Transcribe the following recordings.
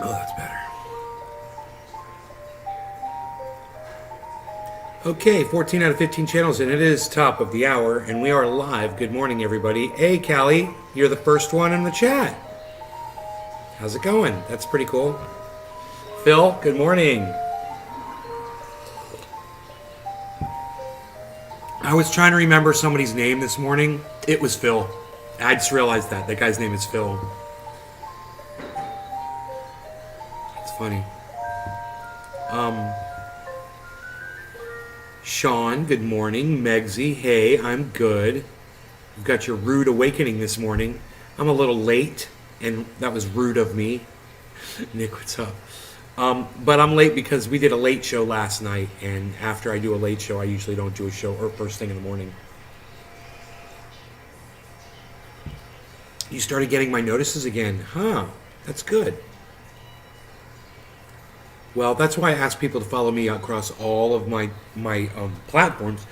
Oh, that's better. Okay, 14 out of 15 channels, and it is top of the hour, and we are live. Good morning, everybody. Hey, Callie, you're the first one in the chat. How's it going? That's pretty cool. Phil, good morning. I was trying to remember somebody's name this morning. It was Phil. I just realized that. That guy's name is Phil. It's funny. Sean, good morning. Megsy, hey, I'm good. You've got your rude awakening this morning. I'm a little late, and that was rude of me. Nick, what's up? But I'm late because we did a late show last night, and after I do a late show, I usually don't do a show or first thing in the morning. You started getting my notices again. Huh, that's good. Well, that's why I ask people to follow me across all of my platforms.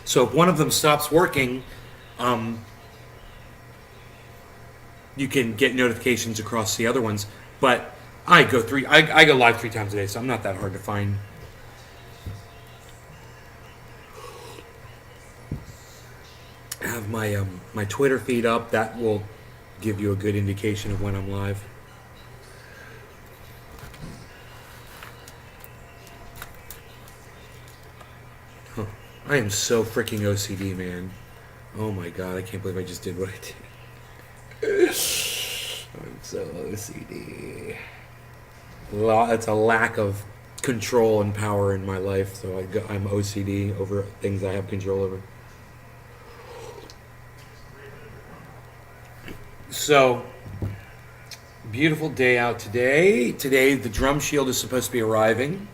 So if one of them stops working, you can get notifications across the other ones. But I go live 3 times a day, so I'm not that hard to find. I have my my Twitter feed up. That will give you a good indication of when I'm live. Huh. I am so freaking OCD, man. Oh my god, I can't believe I just did what I did. I'm so OCD. It's a lack of control and power in my life, so I'm OCD over things I have control over. So, beautiful day out today. Today, the drum shield is supposed to be arriving.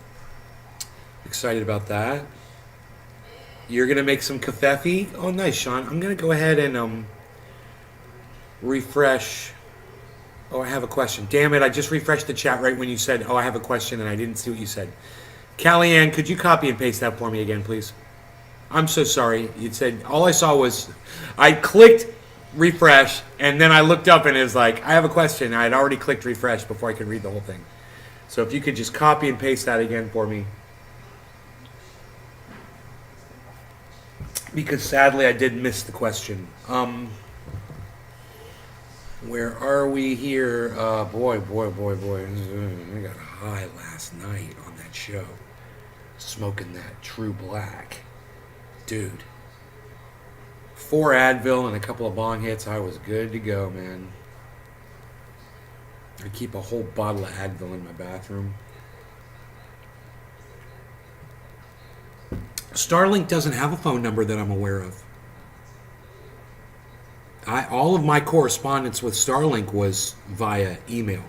Excited about that. You're going to make some kafefi? Oh, nice, Sean. I'm going to go ahead and refresh. Oh, I have a question. Damn it, I just refreshed the chat right when you said, oh, I have a question, and I didn't see what you said. Callie Ann, could you copy and paste that for me again, please? I'm so sorry. You said, all I saw was, I clicked refresh, and then I looked up, and it was like, I have a question. I had already clicked refresh before I could read the whole thing. So if you could just copy and paste that again for me. Because sadly, I did miss the question. Where are we here? Boy. I got high last night on that show. Smoking that True Black. Dude. 4 Advil and a couple of bong hits. I was good to go, man. I keep a whole bottle of Advil in my bathroom. Starlink doesn't have a phone number that I'm aware of. All of my correspondence with Starlink was via email.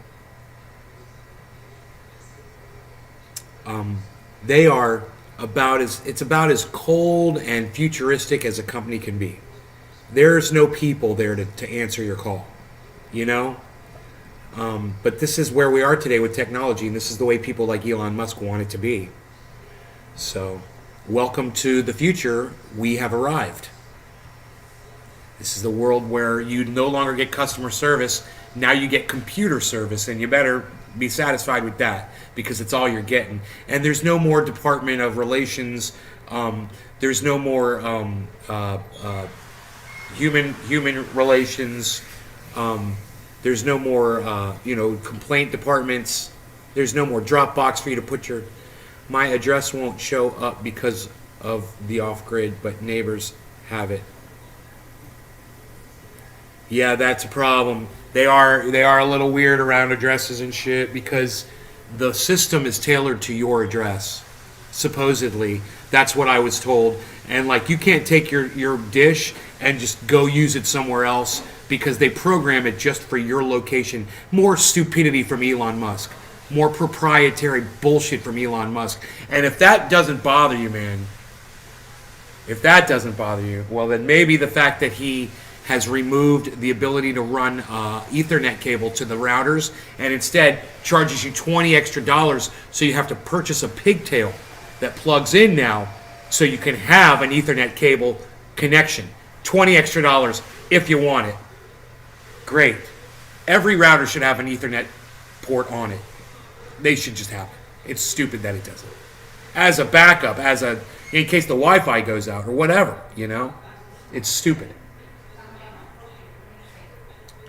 They are about as cold and futuristic as a company can be. There's no people there to answer your call, you know? But this is where we are today with technology, and this is the way people like Elon Musk want it to be. So, welcome to the future. We have arrived. This is the world where you no longer get customer service. Now you get computer service, and you better be satisfied with that because it's all you're getting. And there's no more Department of Relations. There's no more human relations. There's no more complaint departments. There's no more Dropbox for you to put your. My address won't show up because of the off-grid, but neighbors have it. Yeah, that's a problem. They are a little weird around addresses and shit because the system is tailored to your address. Supposedly, that's what I was told. And like, you can't take your dish and just go use it somewhere else because they program it just for your location. More stupidity from Elon Musk. More proprietary bullshit from Elon Musk. And if that doesn't bother you, man, well, then maybe the fact that he has removed the ability to run Ethernet cable to the routers and instead charges you $20 extra so you have to purchase a pigtail that plugs in now so you can have an Ethernet cable connection. $20 extra if you want it. Great. Every router should have an Ethernet port on it. they should just have it. It's stupid that it doesn't. As a backup, in case the Wi-Fi goes out or whatever, it's stupid.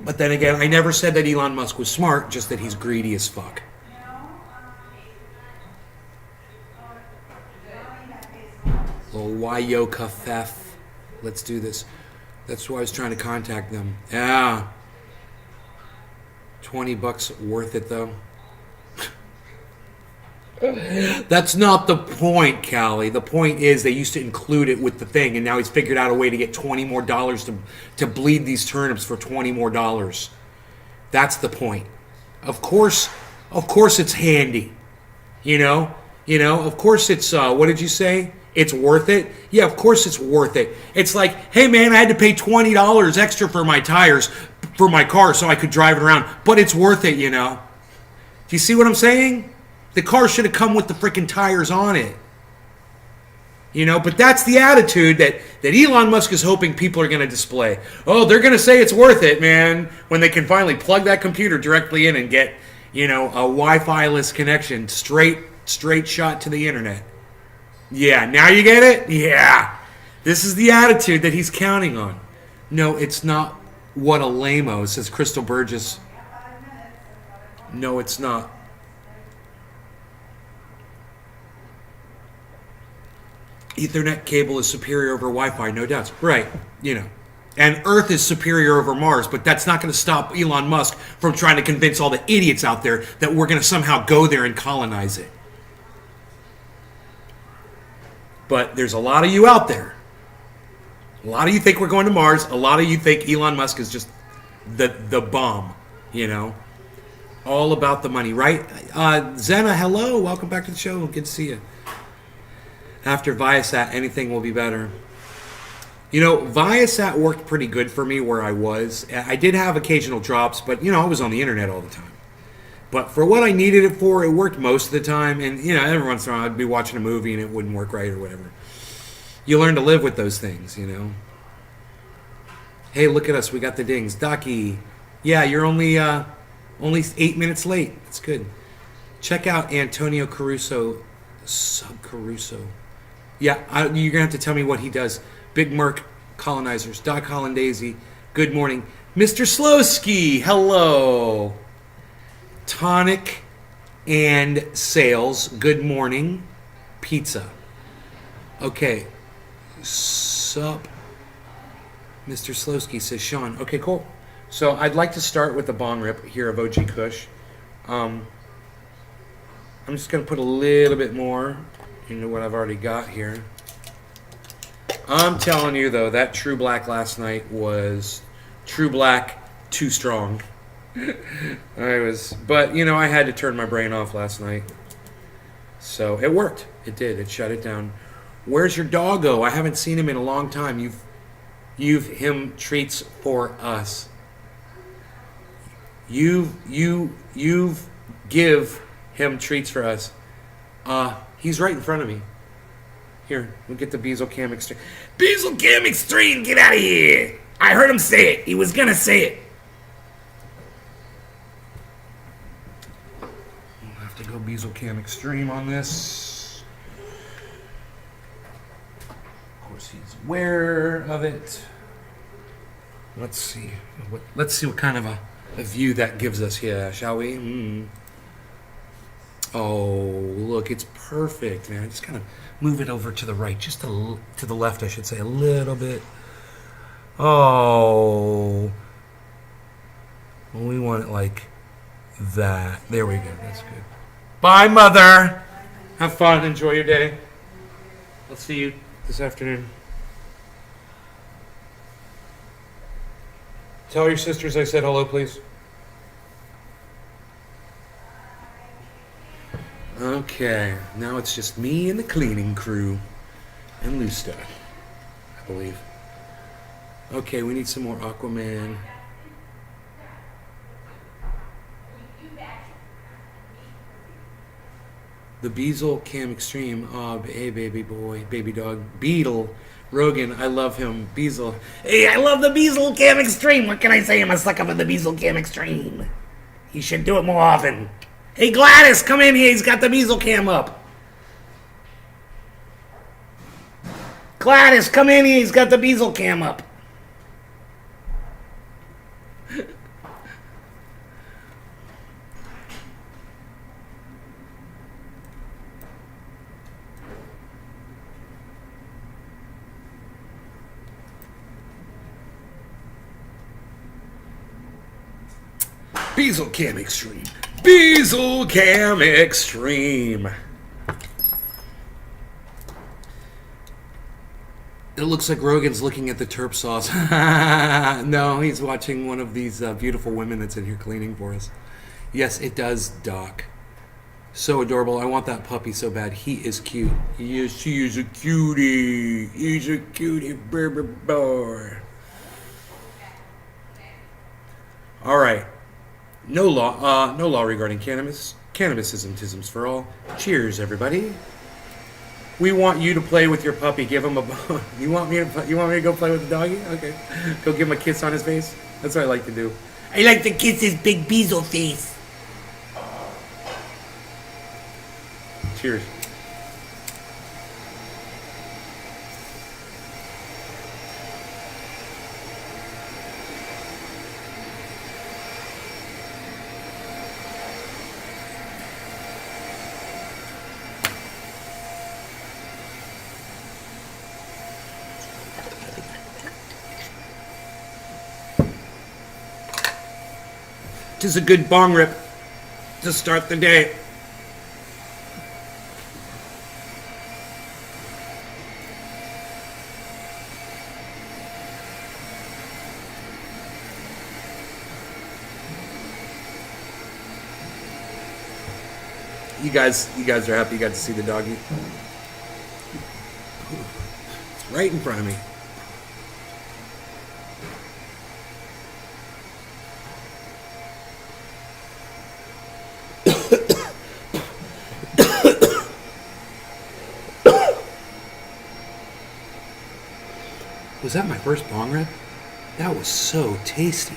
But then again, I never said that Elon Musk was smart, just that he's greedy as fuck. Little Wayo Kafef. Let's do this. That's why I was trying to contact them. Yeah. $20 worth it, though. That's not the point, Callie. The point is they used to include it with the thing, and now he's figured out a way to get $20 more to bleed these turnips for $20 more. That's the point. Of course it's handy. Of course it's what did you say? It's worth it? Yeah, of course it's worth it. It's like, hey man, I had to pay $20 extra for my tires for my car so I could drive it around, but it's worth it, Do you see what I'm saying? The car should have come with the freaking tires on it. But that's the attitude that Elon Musk is hoping people are going to display. Oh, they're going to say it's worth it, man, when they can finally plug that computer directly in and get, a Wi-Fi-less connection, straight shot to the internet. Yeah, now you get it? Yeah. This is the attitude that he's counting on. No, it's not. What a lame-o, says Crystal Burgess. No, it's not. Ethernet cable is superior over Wi-Fi, no doubts. Right, And Earth is superior over Mars, but that's not going to stop Elon Musk from trying to convince all the idiots out there that we're going to somehow go there and colonize it. But there's a lot of you out there. A lot of you think we're going to Mars. A lot of you think Elon Musk is just the bomb, All about the money, right? Zena, hello. Welcome back to the show. Good to see you. After Viasat, anything will be better. Viasat worked pretty good for me where I was. I did have occasional drops, but, I was on the internet all the time. But for what I needed it for, it worked most of the time. And, every once in a while I'd be watching a movie and it wouldn't work right or whatever. You learn to live with those things, Hey, look at us. We got the dings. Ducky. Yeah, you're only 8 minutes late. That's good. Check out Antonio Caruso. Sub-Caruso. Yeah, you're going to have to tell me what he does. Big Merc Colonizers. Doc Hollandaisy. Good morning. Mr. Slowski. Hello. Tonic and Sales. Good morning. Pizza. Okay. Sup. Mr. Slowski says Sean. Okay, cool. So I'd like to start with the bong rip here of OG Kush. I'm just going to put a little bit more into what I've already got here. I'm telling you, though, that True Black last night was True Black too strong. But, I had to turn my brain off last night. So it worked. It did. It shut it down. Where's your doggo? I haven't seen him in a long time. You've him treats for us. You've give him treats for us. He's right in front of me. Here, we'll get the Beazle Cam Extreme. Beazle Cam Extreme, get out of here! I heard him say it. He was gonna say it. We'll have to go Beazle Cam Extreme on this. Of course, he's aware of it. Let's see. Let's see what kind of a view that gives us here, shall we? Oh, look, it's perfect, man. Just kind of move it over to the right, just to the left, I should say, a little bit. Oh, we want it like that. There we go. That's good. Bye, Mother. Have fun. Enjoy your day. I'll see you this afternoon. Tell your sisters I said hello, please. Okay, now it's just me and the cleaning crew. And loose stuff, I believe. Okay, we need some more Aquaman. The Beazle Cam Extreme. Oh, hey, baby boy, baby dog. Beetle. Rogan, I love him. Beazle. Hey, I love the Beazle Cam Extreme. What can I say? I'm a sucker for the Beazle Cam Extreme. He should do it more often. Hey, Gladys, come in here. He's got the measle cam up. Gladys, come in here. He's got the measle cam up. Beazle Cam Extreme. Beazle Cam Extreme. It looks like Rogan's looking at the terp sauce. No, he's watching one of these beautiful women that's in here cleaning for us. Yes, it does, Doc. So adorable. I want that puppy so bad. He is cute. Yes, he is a cutie. He's a cutie baby boy. All right. No law regarding cannabis. Cannabisism for all. Cheers, everybody. We want you to play with your puppy. Give him a bone. You want me to go play with the doggy? Okay. Go give him a kiss on his face. That's what I like to do. I like to kiss his big beazle face. Cheers. Tis a good bong rip to start the day. You guys are happy you got to see the doggy. It's right in front of me. Was that my first bong rip? That was so tasty.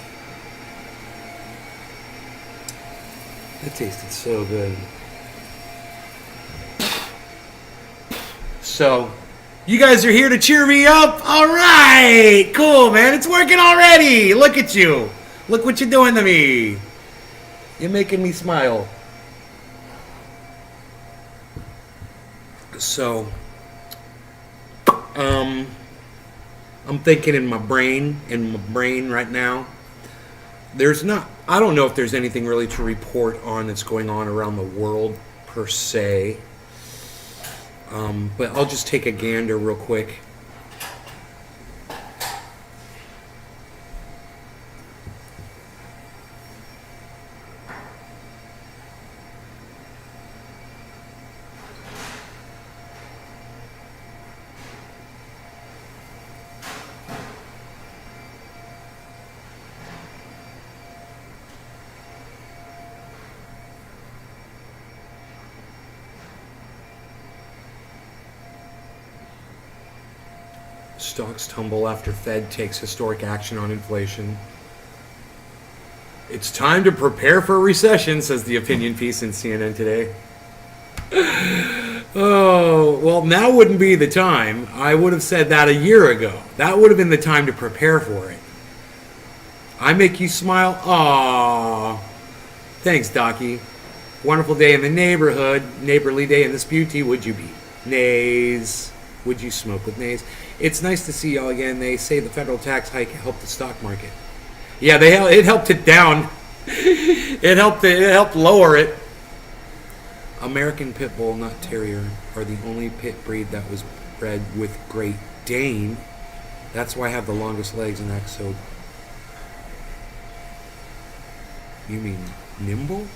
That tasted so good. So, you guys are here to cheer me up? All right, cool, man. It's working already. Look at you. Look what you're doing to me. You're making me smile. So, I'm thinking in my brain right now. I don't know if there's anything really to report on that's going on around the world per se. But I'll just take a gander real quick. Stocks tumble after Fed takes historic action on inflation. It's time to prepare for a recession, says the opinion piece in CNN today. Oh, well, now wouldn't be the time. I would have said that a year ago. That would have been the time to prepare for it. I make you smile? Aww. Thanks, Docky. Wonderful day in the neighborhood. Neighborly day in this beauty. Would you be? Nays. Would you smoke with nays? It's nice to see y'all again. They say the federal tax hike helped the stock market. Yeah, it helped it down. It helped lower it. American Pit Bull, not Terrier, are the only pit breed that was bred with Great Dane. That's why I have the longest legs in that. So, you mean nimble?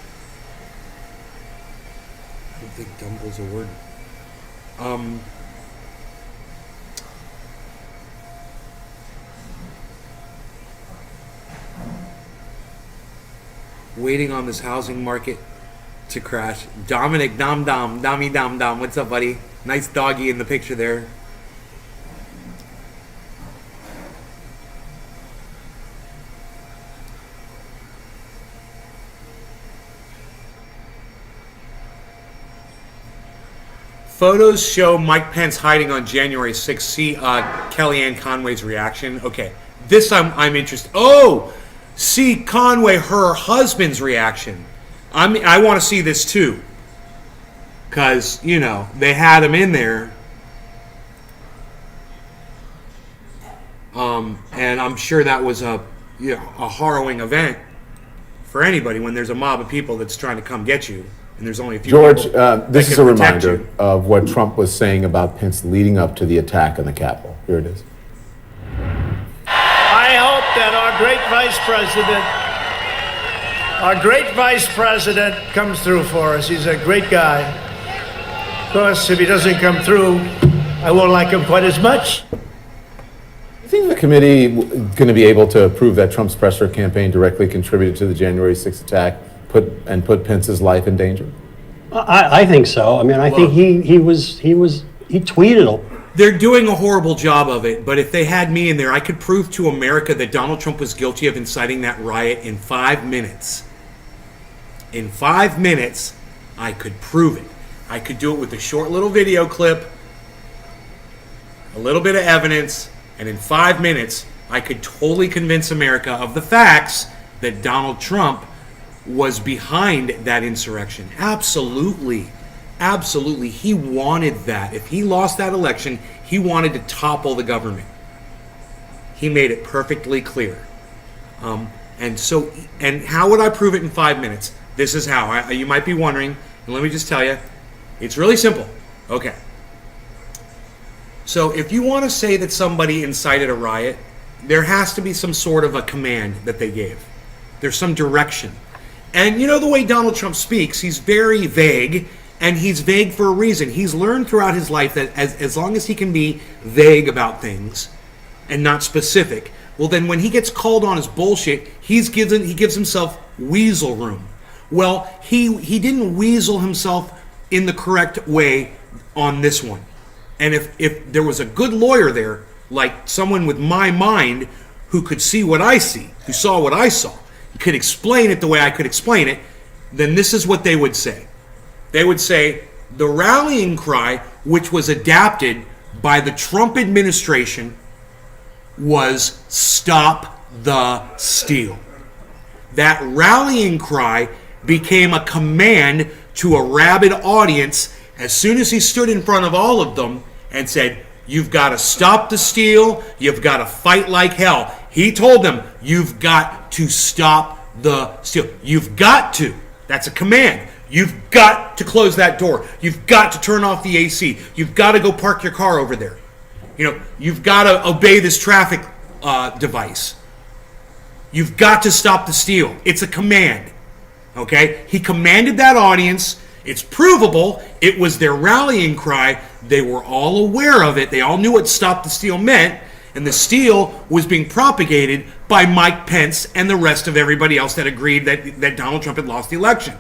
I don't think dumble's a word. Waiting on this housing market to crash. Dominic Dom Dom, Dommy Dom Dom. What's up, buddy? Nice doggy in the picture there. Photos show Mike Pence hiding on January 6th. See Kellyanne Conway's reaction. Okay, this I'm interested. Oh, see Conway, her husband's reaction. I want to see this too, because they had him in there, and I'm sure that was a harrowing event for anybody when there's a mob of people that's trying to come get you. And there's only a few George, people this is a reminder of what Trump was saying about Pence leading up to the attack on the Capitol. Here it is. I hope that our great vice president comes through for us. He's a great guy. Of course, if he doesn't come through, I won't like him quite as much. You think the committee going to be able to prove that Trump's pressure campaign directly contributed to the January 6th attack? Put Pence's life in danger? I think so. I mean, I think he tweeted him. They're doing a horrible job of it, but if they had me in there, I could prove to America that Donald Trump was guilty of inciting that riot in 5 minutes. In 5 minutes, I could prove it. I could do it with a short little video clip, a little bit of evidence, and in 5 minutes, I could totally convince America of the facts that Donald Trump was behind that insurrection. Absolutely. Absolutely. He wanted that. If he lost that election, he wanted to topple the government. He made it perfectly clear. And how would I prove it in 5 minutes? This is how. You might be wondering, and let me just tell you, it's really simple. Okay. So if you want to say that somebody incited a riot, there has to be some sort of a command that they gave. There's some direction. And the way Donald Trump speaks, he's very vague, and he's vague for a reason. He's learned throughout his life that as long as he can be vague about things and not specific, well, then when he gets called on his bullshit, he gives himself weasel room. Well, he didn't weasel himself in the correct way on this one. And if there was a good lawyer there, like someone with my mind who could see what I see, who saw what I saw, could explain it the way I could explain it, then this is what they would say. They would say the rallying cry, which was adapted by the Trump administration, was "Stop the Steal." That rallying cry became a command to a rabid audience as soon as he stood in front of all of them and said, "You've got to stop the steal. You've got to fight like hell." He told them, "You've got to stop the steal. You've got to." That's a command. You've got to close that door. You've got to turn off the AC. You've got to go park your car over there. You've got to obey this traffic device. You've got to stop the steal. It's a command. Okay? He commanded that audience. It's provable. It was their rallying cry. They were all aware of it. They all knew what "Stop the Steal" meant. And the steal was being propagated by Mike Pence and the rest of everybody else that agreed that Donald Trump had lost the election.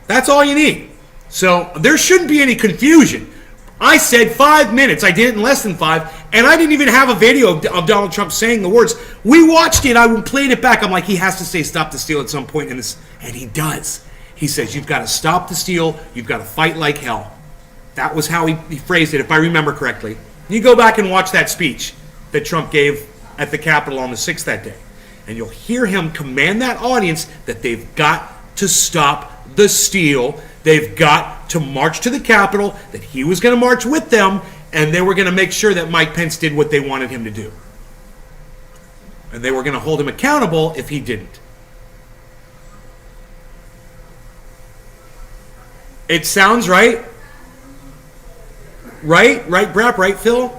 That's all you need. So there shouldn't be any confusion. I said 5 minutes. I did it in less than 5. And I didn't even have a video of Donald Trump saying the words. We watched it. I played it back. I'm like, he has to say "Stop the Steal" at some point in this. And he does. He says, "You've got to stop the steal. You've got to fight like hell." That was how he phrased it, if I remember correctly. You go back and watch that speech that Trump gave at the Capitol on the 6th that day. And you'll hear him command that audience that they've got to stop the steal. They've got to march to the Capitol, that he was going to march with them, and they were going to make sure that Mike Pence did what they wanted him to do. And they were going to hold him accountable if he didn't. It sounds right. Right, Brap, right, Phil?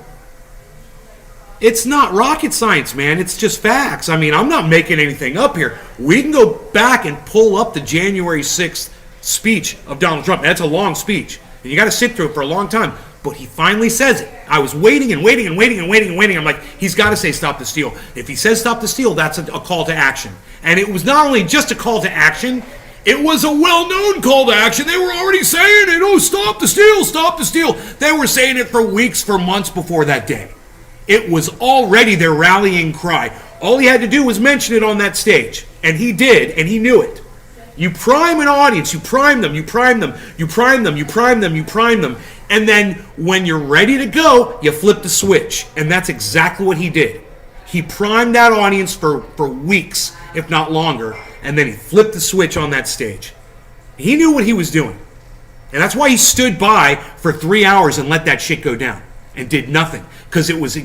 It's not rocket science, man. It's just facts. I mean, I'm not making anything up here. We can go back and pull up the January 6th speech of Donald Trump. That's a long speech, and you got to sit through it for a long time. But he finally says it. I was waiting. I'm like, he's got to say "Stop the Steal." If he says "Stop the Steal," that's a call to action. And it was not only just a call to action, it was a well-known call to action. They were already saying it. "Oh, stop the steal, stop the steal." They were saying it for weeks, for months before that day. It was already their rallying cry. All he had to do was mention it on that stage. And he did, and he knew it. You prime an audience, you prime them, and then when you're ready to go, you flip the switch. And that's exactly what he did. He primed that audience for weeks, if not longer, and then he flipped the switch on that stage. He knew what he was doing. And that's why he stood by for 3 hours and let that shit go down and did nothing. Because it was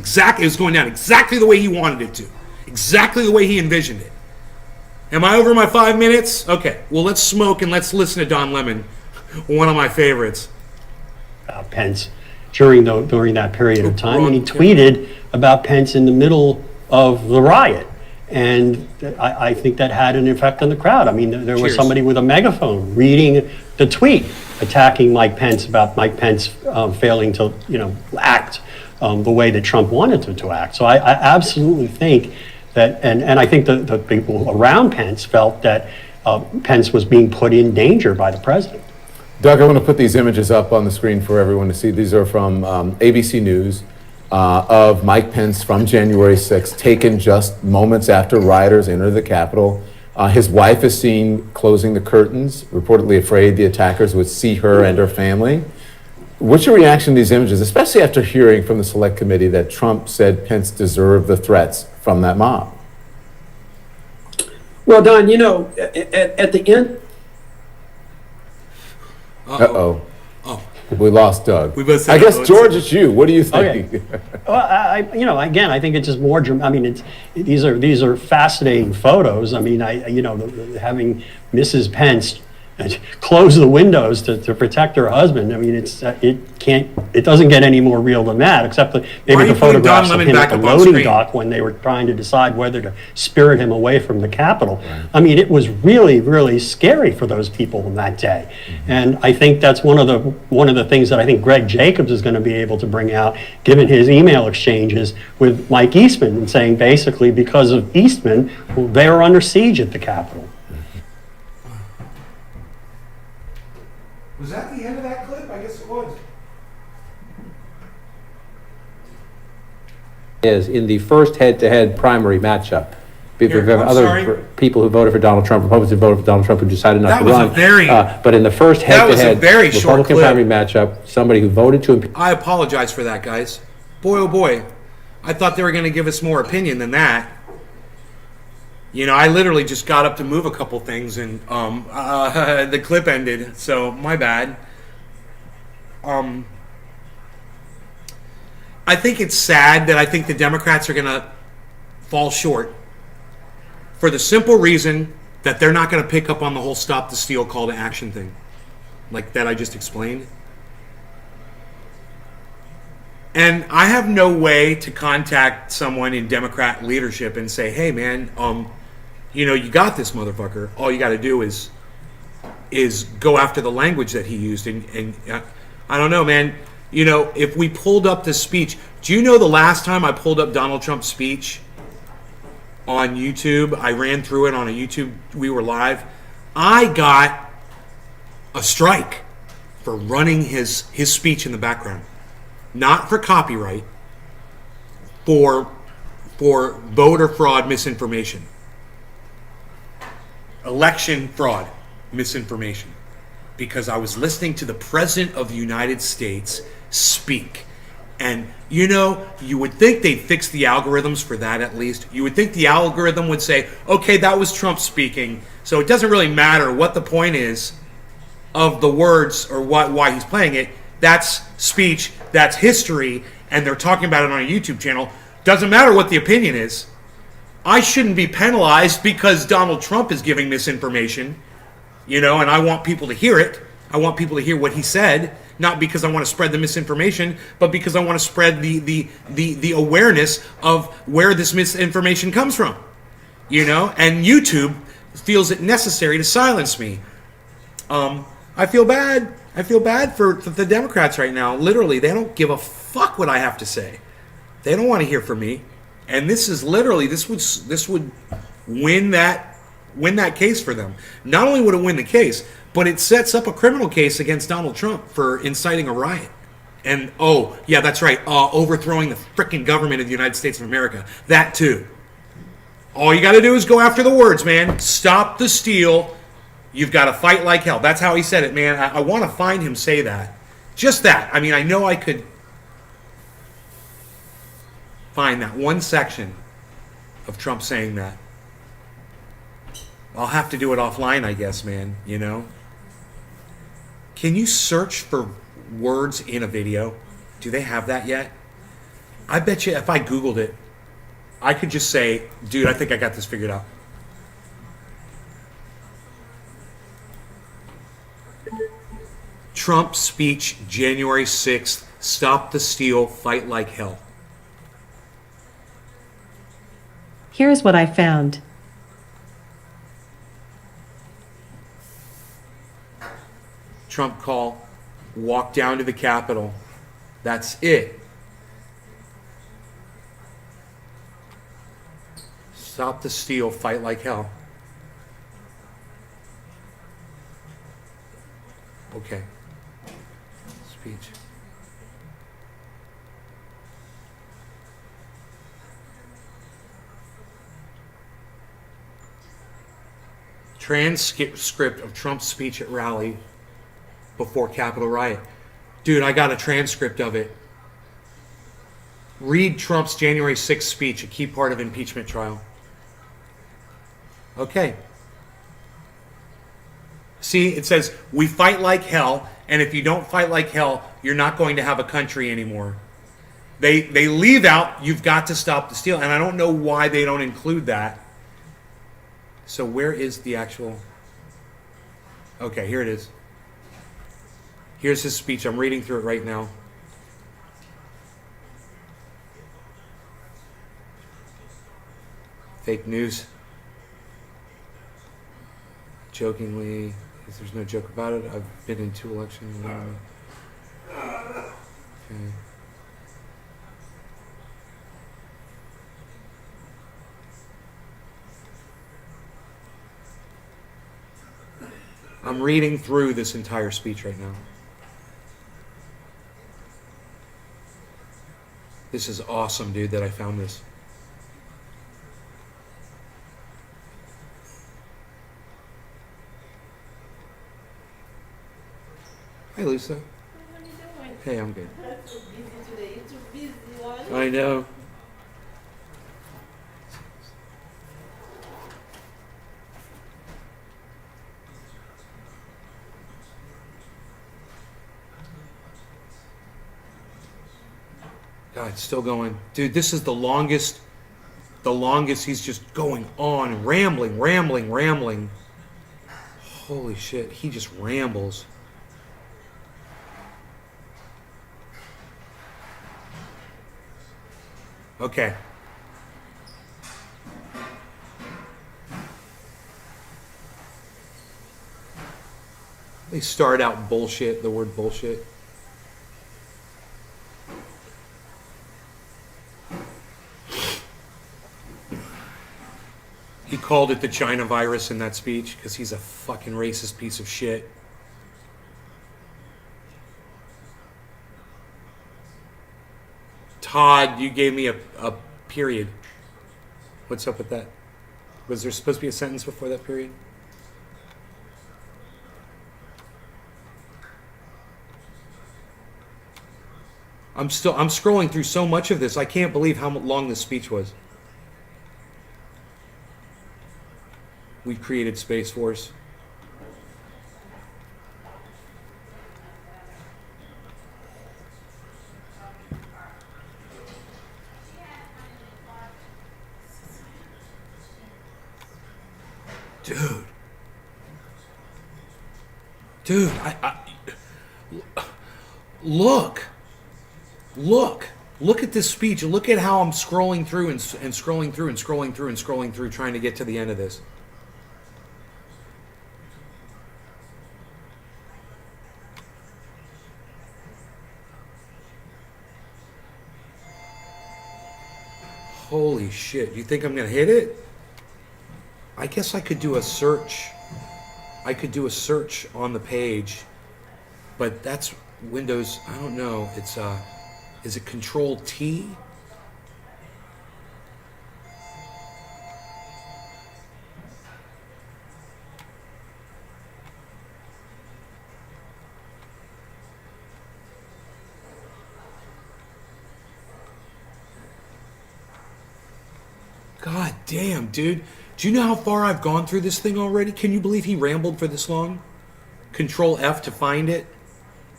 going down exactly the way he wanted it to. Exactly the way he envisioned it. Am I over my 5 minutes? Okay. Well, let's smoke and let's listen to Don Lemon, one of my favorites. Pence during that period of time, and he tweeted about Pence in the middle of the riot. And I think that had an effect on the crowd. I mean, there was Cheers. somebody with a megaphone reading the tweet, attacking Mike Pence about Mike Pence failing to, act the way that Trump wanted him to act. So I absolutely think that, and I think the people around Pence felt that Pence was being put in danger by the president. Doug, I want to put these images up on the screen for everyone to see. These are from ABC News of Mike Pence from January 6th, taken just moments after rioters entered the Capitol. His wife is seen closing the curtains, reportedly afraid the attackers would see her and her family. What's your reaction to these images, especially after hearing from the Select Committee that Trump said Pence deserved the threats from that mob? Well, Don, at the end. Uh-oh. We lost Doug. We both said I guess, uh-oh. George, it's you. What do you think? Okay. Well, again, I think it's just more. I mean, these are fascinating photos. I mean, having Mrs. Pence close the windows to protect her husband. I mean, it doesn't get any more real than that, except Why maybe are you the putting Don photographs of Lemon him back at the up on loading screen? dock when they were trying to decide whether to spirit him away from the Capitol. Right. I mean, it was really, really scary for those people in that day. Mm-hmm. And I think that's one of the things that I think Greg Jacobs is going to be able to bring out, given his email exchanges with Mike Eastman, and saying basically because of Eastman, they are under siege at the Capitol. Was that the end of that clip? I guess it was. Is in the first head-to-head primary matchup. Here, We have I'm other sorry. people who voted for Donald Trump, Republicans who voted for Donald Trump who decided not That to was a run. very- But in the first that was a head-to-head very short Republican clip. primary matchup, somebody who voted to impeach I apologize for that, guys. Boy, oh boy. I thought they were going to give us more opinion than that. I literally just got up to move a couple things and the clip ended, so my bad. I think it's sad that I think the Democrats are going to fall short for the simple reason that they're not going to pick up on the whole stop the steal call to action thing, like that I just explained. And I have no way to contact someone in Democrat leadership and say, hey, man, you got this, motherfucker. All you got to do is go after the language that he used. And I don't know, man. If we pulled up this speech, do you know the last time I pulled up Donald Trump's speech on YouTube? I ran through it on a YouTube. We were live. I got a strike for running his speech in the background. Not for copyright, for voter fraud misinformation. Election fraud misinformation. Because I was listening to the President of the United States speak. And, you would think they'd fix the algorithms for that at least. You would think the algorithm would say, okay, that was Trump speaking, so it doesn't really matter what the point is of the words or why he's playing it. That's speech, that's history, and they're talking about it on a YouTube channel. Doesn't matter what the opinion is. I shouldn't be penalized because Donald Trump is giving misinformation, and I want people to hear it. I want people to hear what he said, not because I want to spread the misinformation, but because I want to spread the awareness of where this misinformation comes from. And YouTube feels it necessary to silence me. I feel bad. I feel bad for the Democrats right now. Literally, they don't give a fuck what I have to say. They don't want to hear from me. And this is literally this would win that case for them. Not only would it win the case, but it sets up a criminal case against Donald Trump for inciting a riot. And oh yeah, that's right, overthrowing the frickin' government of the United States of America. That too. All you got to do is go after the words, man. Stop the steal. You've got to fight like hell. That's how he said it, man. I want to find him say that. Just that. I mean, I know I could find that one section of Trump saying that. I'll have to do it offline, I guess, man, you know? Can you search for words in a video? Do they have that yet? I bet you if I Googled it, I could just say, dude, I think I got this figured out. Trump speech, January 6th, stop the steal, fight like hell. Here's what I found. Trump call, walk down to the Capitol. That's it. Stop the steal, fight like hell. Okay. Speech. Transcript of Trump's speech at rally before Capitol riot. Dude, I got a transcript of it. Read Trump's January 6th speech, a key part of impeachment trial. Okay. See, it says, we fight like hell, and if you don't fight like hell, you're not going to have a country anymore. They leave out, you've got to stop the steal, and I don't know why they don't include that. So where is the actual... Okay, here it is. Here's his speech. I'm reading through it right now. Fake news. Jokingly, there's no joke about it. I've been in 2 elections. Okay. I'm reading through this entire speech right now. This is awesome, dude, that I found this. Hi, Lisa. What are you doing? Hey, I'm good. I'm so busy today. You're too busy. Why? I know. God, it's still going. Dude, this is the longest he's just going on, rambling. Holy shit, he just rambles. Okay. They start out bullshit, the word bullshit. He called it the China virus in that speech because he's a fucking racist piece of shit. Todd, you gave me a period. What's up with that? Was there supposed to be a sentence before that period? I'm scrolling through so much of this. I can't believe how long this speech was. We've created Space Force. Dude, look at this speech. Look at how I'm scrolling through and scrolling through trying to get to the end of this. Holy shit. You think I'm going to hit it? I guess I could do a search. I could do a search on the page, but that's Windows. I don't know. It's is it Control T? God damn, dude. Do you know how far I've gone through this thing already? Can you believe he rambled for this long? Control F to find it.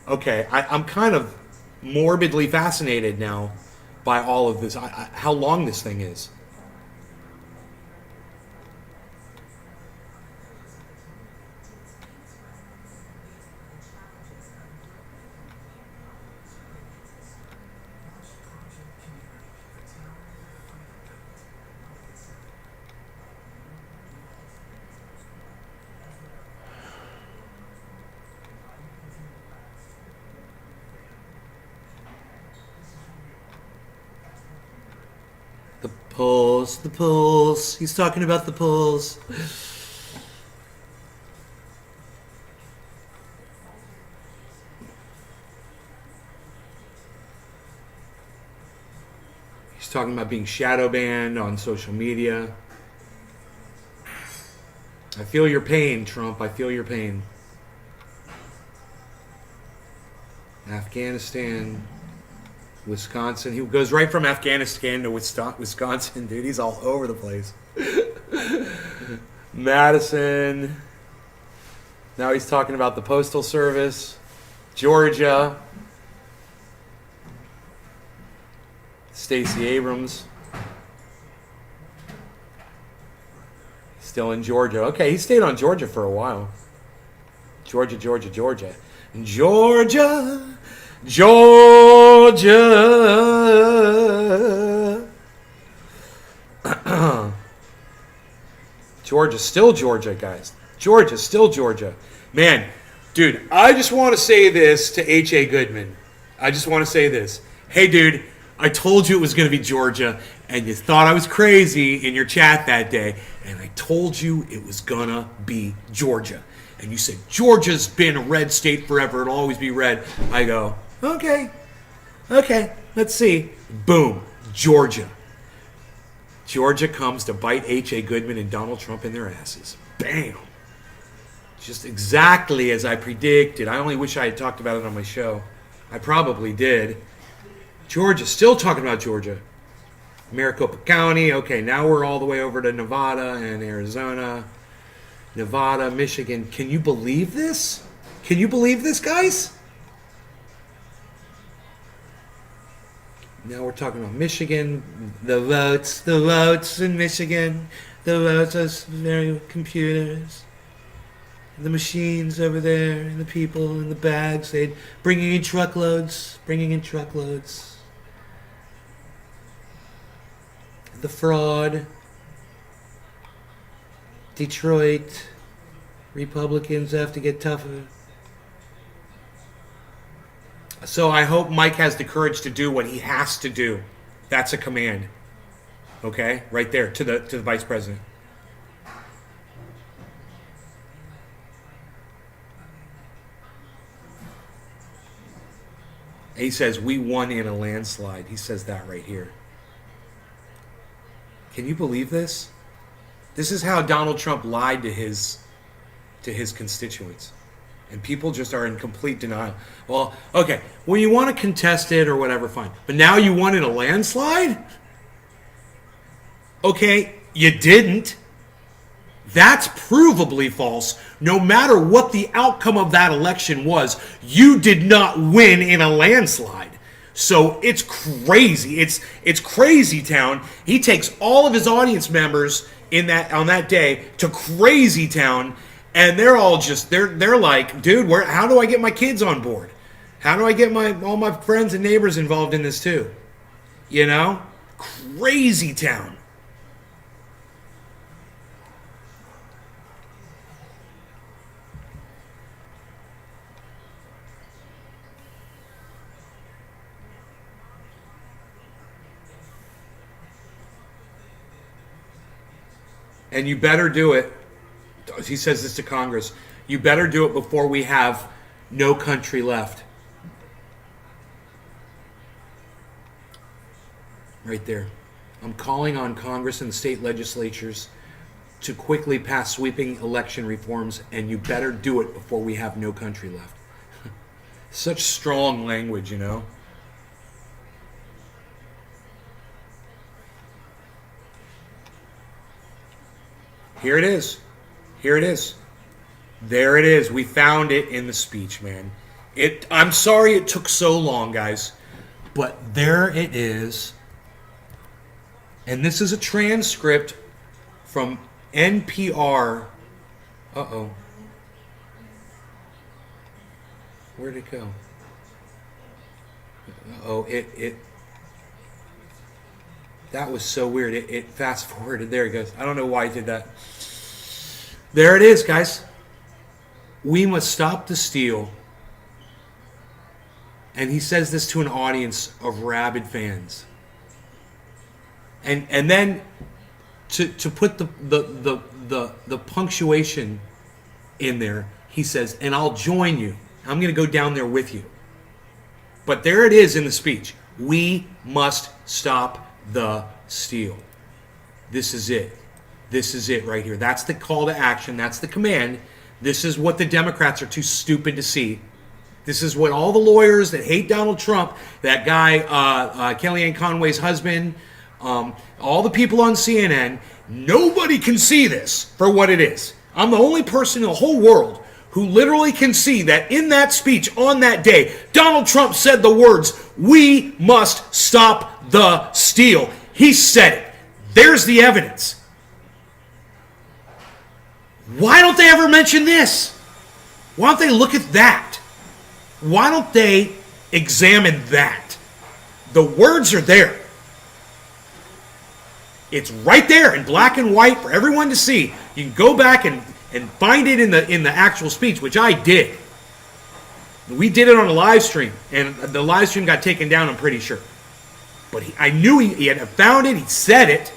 Okay, I'm kind of morbidly fascinated now by all of this. How long this thing is. The polls, the polls. He's talking about the polls. He's talking about being shadow banned on social media. I feel your pain, Trump. I feel your pain. Afghanistan, Wisconsin. He goes right from Afghanistan to Wisconsin, dude. He's all over the place. Madison. Now he's talking about the Postal Service. Georgia. Stacey Abrams. Still in Georgia. Okay, he stayed on Georgia for a while. Georgia, Georgia, Georgia. Georgia, Georgia. Georgia, still Georgia, guys. Georgia, still Georgia. Man, dude, I just want to say this to H.A. Goodman. I just want to say this. Hey, dude, I told you it was going to be Georgia, and you thought I was crazy in your chat that day, and I told you it was going to be Georgia. And you said, Georgia's been a red state forever. It'll always be red. I go, okay, let's see. Boom, Georgia. Georgia comes to bite H.A. Goodman and Donald Trump in their asses. Bam. Just exactly as I predicted. I only wish I had talked about it on my show. I probably did. Georgia, still talking about Georgia. Maricopa County. Okay, now we're all the way over to Nevada and Arizona. Nevada, Michigan. Can you believe this? Can you believe this, guys? Now we're talking about Michigan. The votes in Michigan. The votes are very computers. The machines over there, and the people in the bags. They're bringing in truckloads. The fraud. Detroit, Republicans have to get tougher. So I hope Mike has the courage to do what he has to do. That's a command. Okay? Right there to the vice president. He says, we won in a landslide. He says that right here. Can you believe this? This is how Donald Trump lied to his constituents. And people just are in complete denial. Well, okay, when you want to contest it or whatever, fine. But now you won in a landslide? Okay, you didn't. That's provably false. No matter what the outcome of that election was, you did not win in a landslide. So it's crazy. It's crazy town. He takes all of his audience members on that day to Crazy Town, and they're all just they're like, dude, how do I get my kids on board? How do I get all my friends and neighbors involved in this too? You know? Crazy Town. And you better do it. He says this to Congress. You better do it before we have no country left. Right there. I'm calling on Congress and state legislatures to quickly pass sweeping election reforms, and you better do it before we have no country left. Such strong language, you know. Here it is. Here it is. There it is. We found it in the speech, man. I'm sorry it took so long, guys, but there it is. And this is a transcript from NPR. Uh-oh. Where'd it go? Uh-oh, that was so weird. It fast forwarded. There it goes. I don't know why it did that. There it is, guys. We must stop the steal. And he says this to an audience of rabid fans. And then to put the punctuation in there, he says, and I'll join you. I'm going to go down there with you. But there it is in the speech. We must stop the steal. This is it. This is it right here. That's the call to action. That's the command. This is what the Democrats are too stupid to see. This is what all the lawyers that hate Donald Trump, that guy, Kellyanne Conway's husband, all the people on CNN, nobody can see this for what it is. I'm the only person in the whole world who literally can see that in that speech on that day, Donald Trump said the words, "We must stop the steal." He said it. There's the evidence. Why don't they ever mention this? Why don't they look at that? Why don't they examine that? The words are there. It's right there in black and white for everyone to see. You can go back and find it in the actual speech, which I did. We did it on a live stream, and the live stream got taken down, I'm pretty sure. But I knew he had found it. He said it.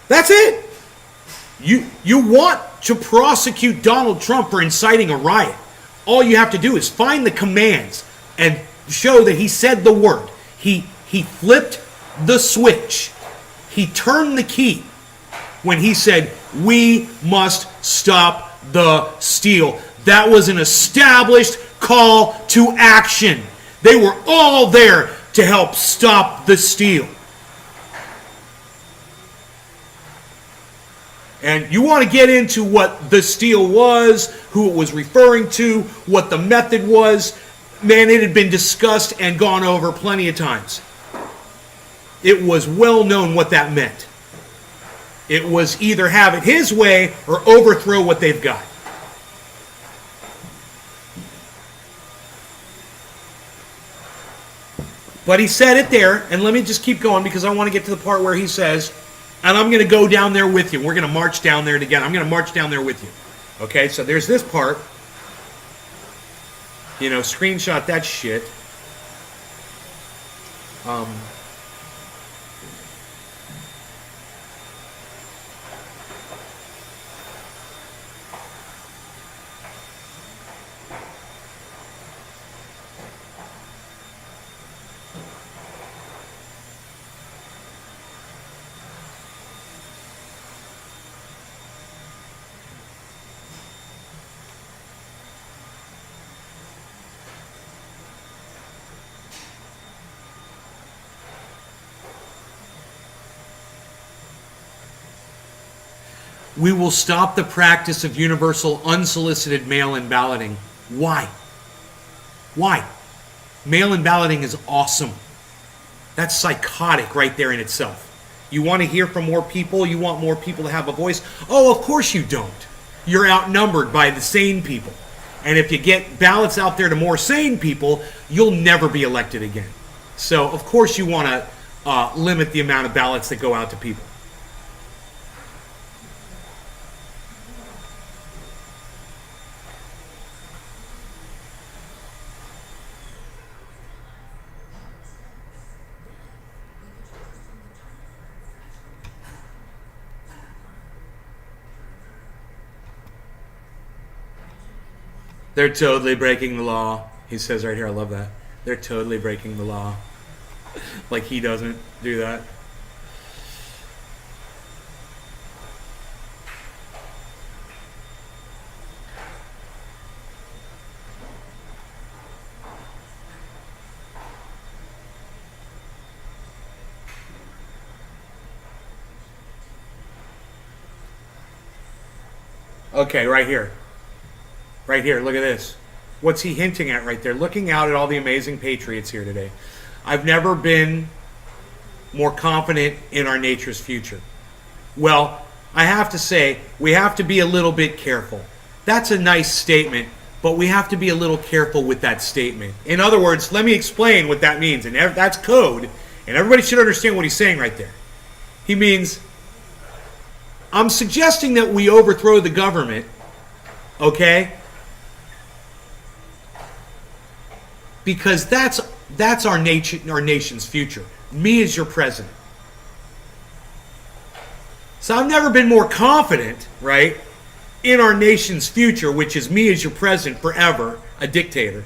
That's it. You want to prosecute Donald Trump for inciting a riot. All you have to do is find the commands and show that he said the word. He flipped the switch. He turned the key when he said, "We must stop the steal." That was an established call to action. They were all there to help stop the steal. And you want to get into what the steal was, who it was referring to, what the method was, man, it had been discussed and gone over plenty of times. It was well known what that meant. It was either have it his way or overthrow what they've got. But he said it there, and let me just keep going because I want to get to the part where he says, and I'm going to go down there with you. We're going to march down there together. I'm going to march down there with you. Okay, so there's this part. You know, screenshot that shit. We will stop the practice of universal unsolicited mail-in balloting. Why? Why? Mail-in balloting is awesome. That's psychotic right there in itself. You want to hear from more people? You want more people to have a voice? Oh, of course you don't. You're outnumbered by the sane people. And if you get ballots out there to more sane people, you'll never be elected again. So, of course you want to limit the amount of ballots that go out to people. They're totally breaking the law. He says right here, I love that. They're totally breaking the law. Like he doesn't do that. Okay, right here. Right here, look at this. What's he hinting at right there? Looking out at all the amazing patriots here today. I've never been more confident in our nature's future. Well, I have to say, we have to be a little bit careful. That's a nice statement, but we have to be a little careful with that statement. In other words, let me explain what that means. And that's code, and everybody should understand what he's saying right there. He means, I'm suggesting that we overthrow the government, okay? Because that's our nation's future. Me as your president. So I've never been more confident, right, in our nation's future, which is me as your president forever, a dictator.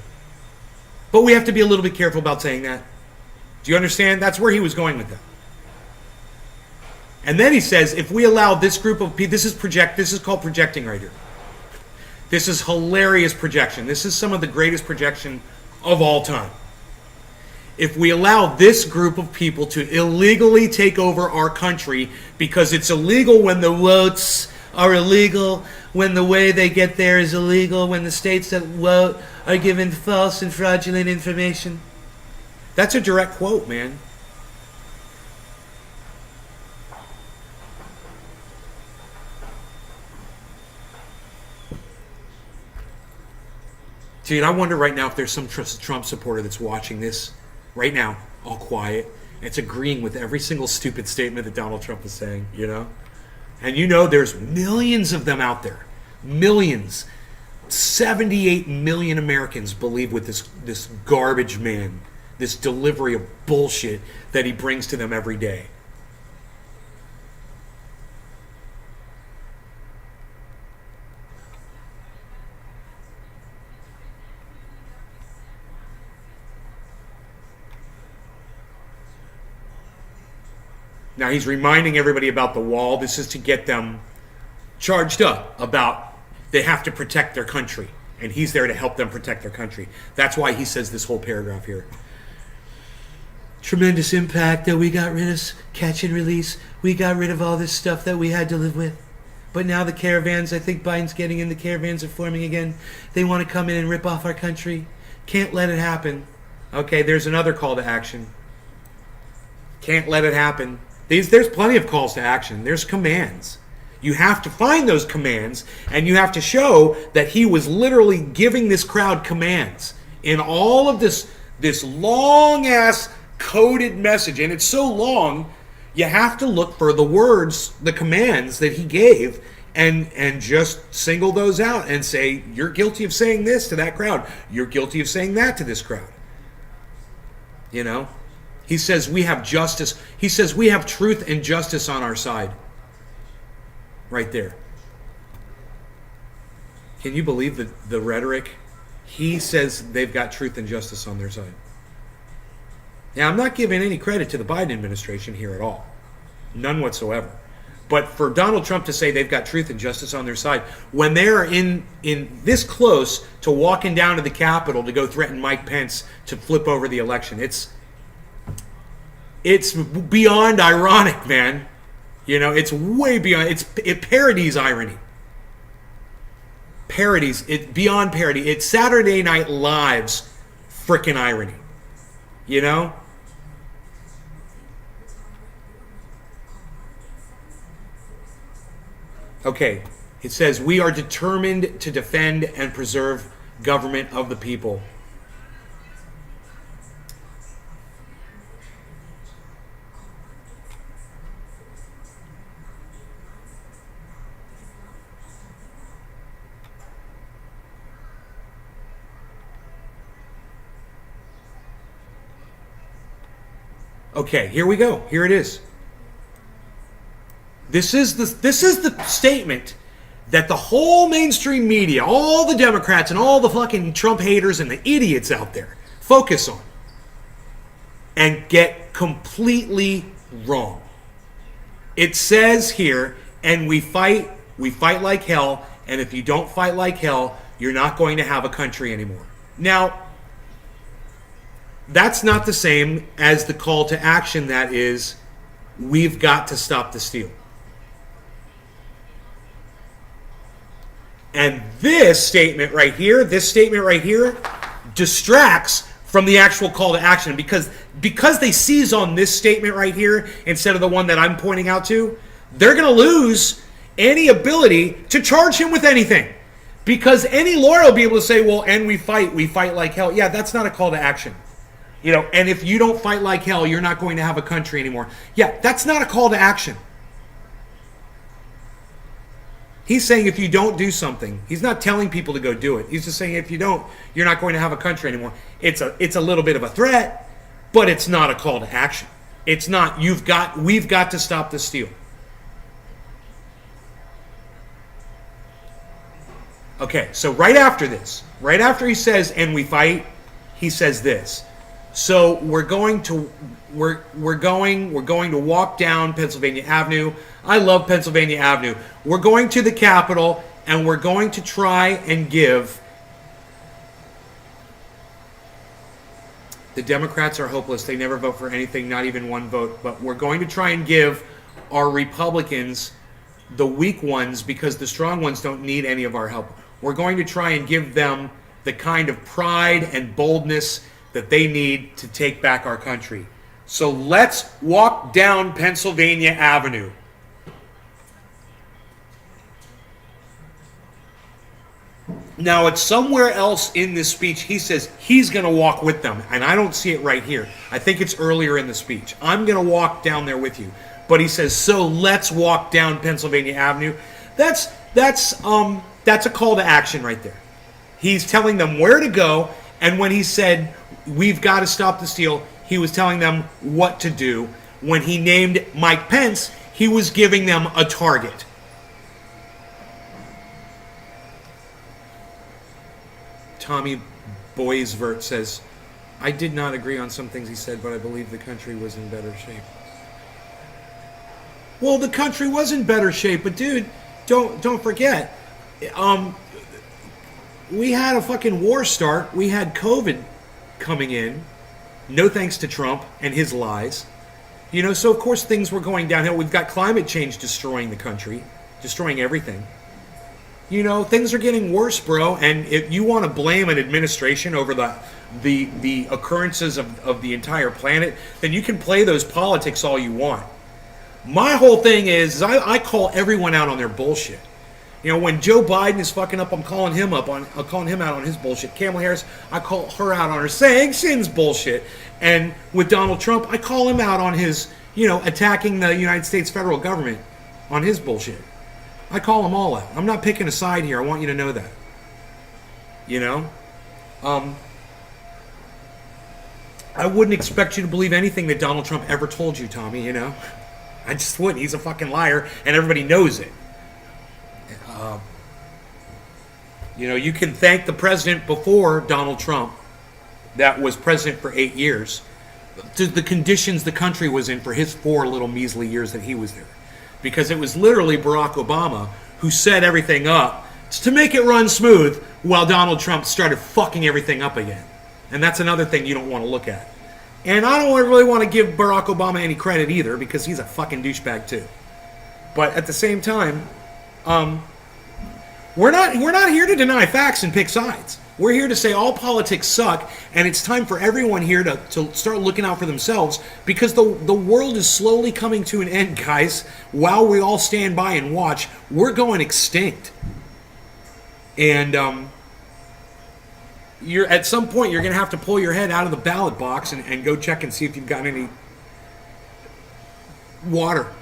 But we have to be a little bit careful about saying that. Do you understand? That's where he was going with that. And then he says, if we allow this group of people, this is called projecting right here. This is hilarious projection. This is some of the greatest projection of all time. If we allow this group of people to illegally take over our country, because it's illegal when the votes are illegal, when the way they get there is illegal, when the states that vote are given false and fraudulent information. That's a direct quote, man. Dude, I wonder right now if there's some Trump supporter that's watching this right now, all quiet. It's agreeing with every single stupid statement that Donald Trump is saying, you know? And you know there's millions of them out there. Millions. 78 million Americans believe with this garbage man, this delivery of bullshit that he brings to them every day. Now he's reminding everybody about the wall. This is to get them charged up about they have to protect their country. And he's there to help them protect their country. That's why he says this whole paragraph here. Tremendous impact that we got rid of catch and release. We got rid of all this stuff that we had to live with. But now the caravans, I think Biden's getting in, the caravans are forming again. They want to come in and rip off our country. Can't let it happen. Okay, there's another call to action. Can't let it happen. There's plenty of calls to action. There's commands. You have to find those commands, and you have to show that he was literally giving this crowd commands in all of this long-ass coded message. And it's so long, you have to look for the words, the commands that he gave, and just single those out and say, you're guilty of saying this to that crowd. You're guilty of saying that to this crowd. You know? He says we have justice. He says we have truth and justice on our side. Right there. Can you believe the rhetoric? He says they've got truth and justice on their side. Now, I'm not giving any credit to the Biden administration here at all. None whatsoever. But for Donald Trump to say they've got truth and justice on their side, when they're in this close to walking down to the Capitol to go threaten Mike Pence to flip over the election, it's beyond ironic, man. You know, it's way beyond. It parodies irony. Parodies it beyond parody. It's Saturday Night Live's frickin' irony. You know. Okay, it says we are determined to defend and preserve government of the people. Okay, here we go. Here it is. This is the statement that the whole mainstream media, all the Democrats and all the fucking Trump haters and the idiots out there focus on and get completely wrong. It says here, and we fight like hell, and if you don't fight like hell, you're not going to have a country anymore. Now, that's not the same as the call to action that is, we've got to stop the steal. And this statement right here, distracts from the actual call to action because they seize on this statement right here instead of the one that I'm pointing out to, they're going to lose any ability to charge him with anything. Because any lawyer will be able to say, well, and we fight like hell. Yeah, that's not a call to action. You know, and if you don't fight like hell, you're not going to have a country anymore. Yeah, that's not a call to action. He's saying if you don't do something, he's not telling people to go do it. He's just saying if you don't, you're not going to have a country anymore. It's a little bit of a threat, but it's not a call to action. It's not we've got to stop the steal. Okay, so right after he says and we fight, he says this. So we're going to walk down Pennsylvania Avenue. I love Pennsylvania Avenue. We're going to the Capitol and we're going to try and give. The Democrats are hopeless. They never vote for anything, not even one vote. But we're going to try and give our Republicans, the weak ones, because the strong ones don't need any of our help. We're going to try and give them the kind of pride and boldness that they need to take back our country. So let's walk down Pennsylvania Avenue. Now, it's somewhere else in this speech, he says he's going to walk with them. And I don't see it right here. I think it's earlier in the speech. I'm going to walk down there with you. But he says, so let's walk down Pennsylvania Avenue. That's a call to action right there. He's telling them where to go. And when he said, we've got to stop the steal, he was telling them what to do. When he named Mike Pence, he was giving them a target. Tommy Boisvert says, I did not agree on some things he said, but I believe the country was in better shape. Well, the country was in better shape, but dude, don't forget, we had a fucking war start. We had COVID coming in. No thanks to Trump and his lies. You know, so of course things were going downhill. We've got climate change destroying the country, destroying everything. You know, things are getting worse, bro. And if you want to blame an administration over the occurrences of the entire planet, then you can play those politics all you want. My whole thing is I call everyone out on their bullshit. You know, when Joe Biden is fucking up, I'm calling him out on his bullshit. Kamala Harris, I call her out on her sanctions bullshit. And with Donald Trump, I call him out on his, attacking the United States federal government on his bullshit. I call them all out. I'm not picking a side here. I want you to know that. I wouldn't expect you to believe anything that Donald Trump ever told you, Tommy, I just wouldn't. He's a fucking liar, and everybody knows it. You can thank the president before Donald Trump that was president for 8 years. The conditions the country was in for his 4 little measly years that he was there. Because it was literally Barack Obama who set everything up to make it run smooth while Donald Trump started fucking everything up again. And that's another thing you don't want to look at. And I don't really want to give Barack Obama any credit either because he's a fucking douchebag too. But at the same time, we're not here to deny facts and pick sides. We're here to say all politics suck, and it's time for everyone here to start looking out for themselves because the world is slowly coming to an end, guys. While we all stand by and watch, we're going extinct. And at some point, you're going to have to pull your head out of the ballot box and go check and see if you've got any water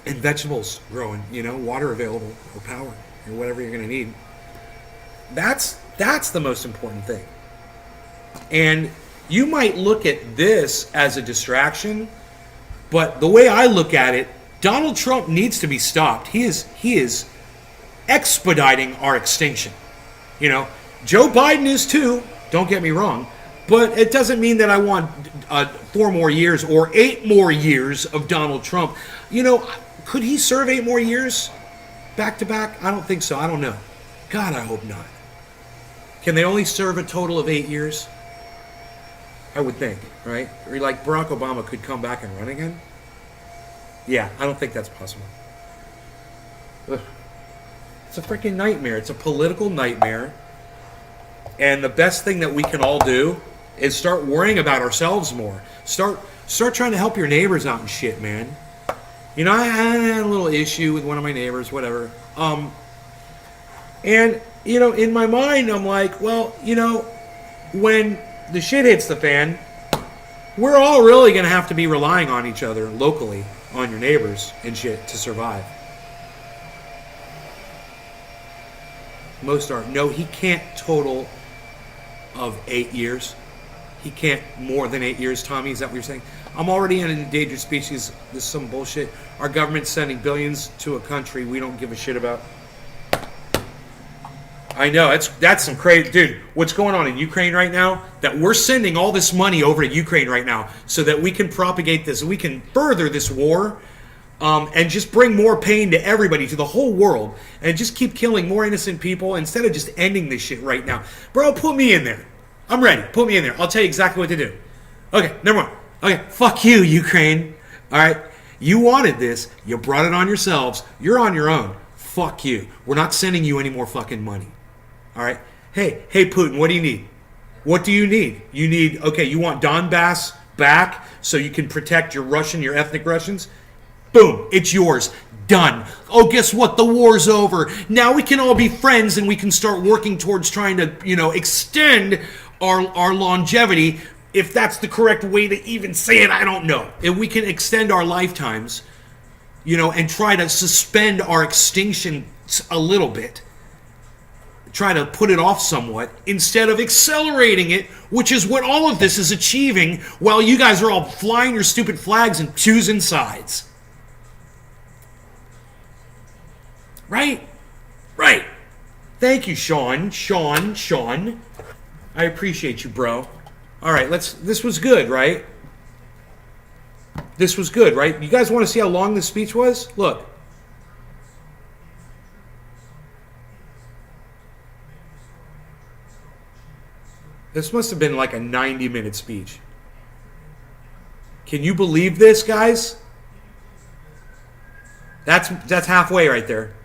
and vegetables growing, water available or power or whatever you're going to need. That's the most important thing. And you might look at this as a distraction, but the way I look at it, Donald Trump needs to be stopped. He is expediting our extinction. Joe Biden is too, don't get me wrong, but it doesn't mean that I want 4 more years or 8 more years of Donald Trump. Could he serve 8 more years back to back? I don't think so. I don't know. God, I hope not. Can they only serve a total of 8 years? I would think, right? Or like Barack Obama could come back and run again? Yeah, I don't think that's possible. Ugh. It's a freaking nightmare. It's a political nightmare. And the best thing that we can all do is start worrying about ourselves more. Start trying to help your neighbors out and shit, man. You know, I had a little issue with one of my neighbors, whatever. And, you know, in my mind, I'm like, well, you know, when the shit hits the fan, we're all really going to have to be relying on each other locally, on your neighbors and shit to survive. Most are. No, he can't total of 8 years. He can't more than 8 years, Tommy. Is that what you're saying? I'm already an endangered species. This is some bullshit. Our government's sending billions to a country we don't give a shit about. I know, that's some crazy... Dude, what's going on in Ukraine right now? That we're sending all this money over to Ukraine right now so that we can propagate this, we can further this war, and just bring more pain to everybody, to the whole world, and just keep killing more innocent people instead of just ending this shit right now. Bro, put me in there. I'm ready. Put me in there. I'll tell you exactly what to do. Okay, never mind. Okay, fuck you, Ukraine. All right? You wanted this. You brought it on yourselves. You're on your own. Fuck you. We're not sending you any more fucking money. All right? Hey, Putin, what do you need? What do you need? You need, okay, you want Donbass back so you can protect your ethnic Russians? Boom, it's yours. Done. Oh, guess what? The war's over. Now we can all be friends and we can start working towards trying to, you know, extend our longevity. If that's the correct way to even say it, I don't know. If we can extend our lifetimes, you know, and try to suspend our extinction a little bit. Try to put it off somewhat instead of accelerating it, which is what all of this is achieving while you guys are all flying your stupid flags and choosing sides. Right? Right. Thank you, Sean. Sean. I appreciate you, bro. All right, this was good, right? This was good, right? You guys want to see how long this speech was? Look. This must have been like a 90-minute speech. Can you believe this, guys? That's halfway right there.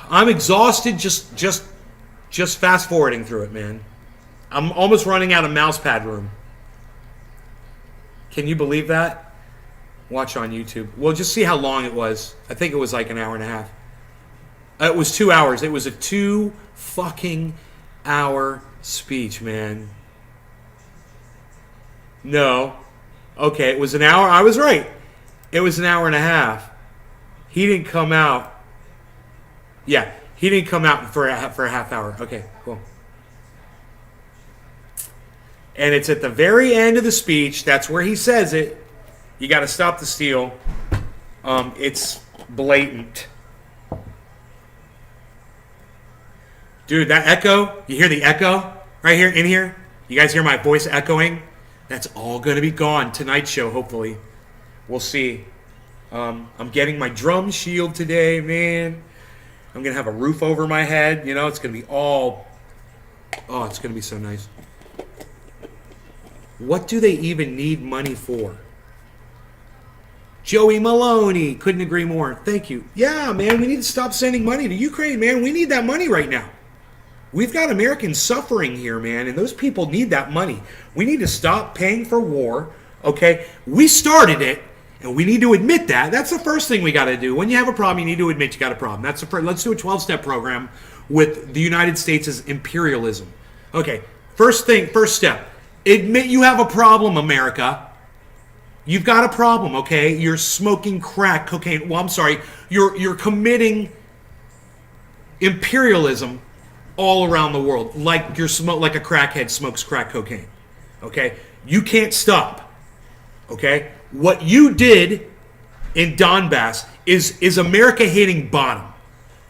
I'm exhausted just fast forwarding through it, man. I'm almost running out of mouse pad room. Can you believe that? Watch on YouTube. Well, just see how long it was. I think it was like an hour and a half. It was 2 hours. It was a 2 fucking hour speech, man. No. Okay, it was an hour. I was right. It was an hour and a half. He didn't come out. Yeah, he didn't come out for a half hour. Okay, cool. And it's at the very end of the speech. That's where he says it. You got to stop the steal. It's blatant. Dude, that echo, you hear the echo right here, in here? You guys hear my voice echoing? That's all going to be gone. Tonight's show, hopefully. We'll see. I'm getting my drum shield today, man. I'm going to have a roof over my head. You know, it's going to be all... Oh, it's going to be so nice. What do they even need money for? Joey Maloney, couldn't agree more. Thank you. Yeah, man, we need to stop sending money to Ukraine, man. We need that money right now. We've got Americans suffering here, man, and those people need that money. We need to stop paying for war, okay? We started it, and we need to admit that. That's the first thing we got to do. When you have a problem, you need to admit you got a problem. That's the first. Let's do a 12-step program with the United States' imperialism. Okay, first step. Admit you have a problem, America. You've got a problem, okay? You're smoking crack cocaine. Well, I'm sorry. You're committing imperialism all around the world, like a crackhead smokes crack cocaine. Okay? You can't stop. Okay? What you did in Donbass is America hitting bottom.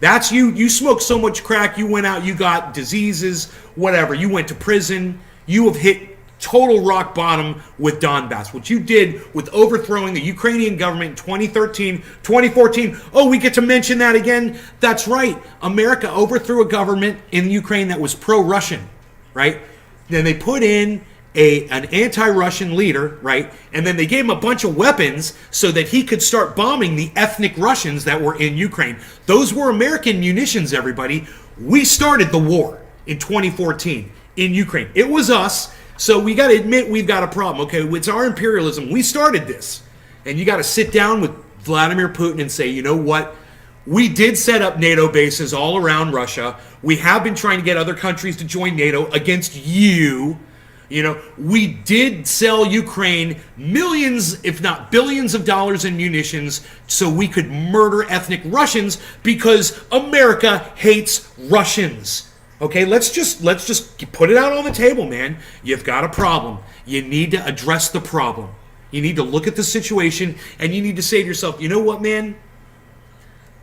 That's you. You smoked so much crack, you went out, you got diseases, whatever. You went to prison. You have hit total rock bottom with Donbass. What you did with overthrowing the Ukrainian government in 2013, 2014. Oh, we get to mention that again? That's right. America overthrew a government in Ukraine that was pro-Russian, right? Then they put in an anti-Russian leader, right? And then they gave him a bunch of weapons so that he could start bombing the ethnic Russians that were in Ukraine. Those were American munitions, everybody. We started the war in 2014 in Ukraine. It was us. So we got to admit we've got a problem. Okay, it's our imperialism. We started this. And you got to sit down with Vladimir Putin and say, you know what? We did set up NATO bases all around Russia. We have been trying to get other countries to join NATO against you. You know, we did sell Ukraine millions, if not billions of dollars in munitions so we could murder ethnic Russians because America hates Russians. Okay, let's just put it out on the table, man. You've got a problem. You need to address the problem. You need to look at the situation and you need to say to yourself, you know what, man?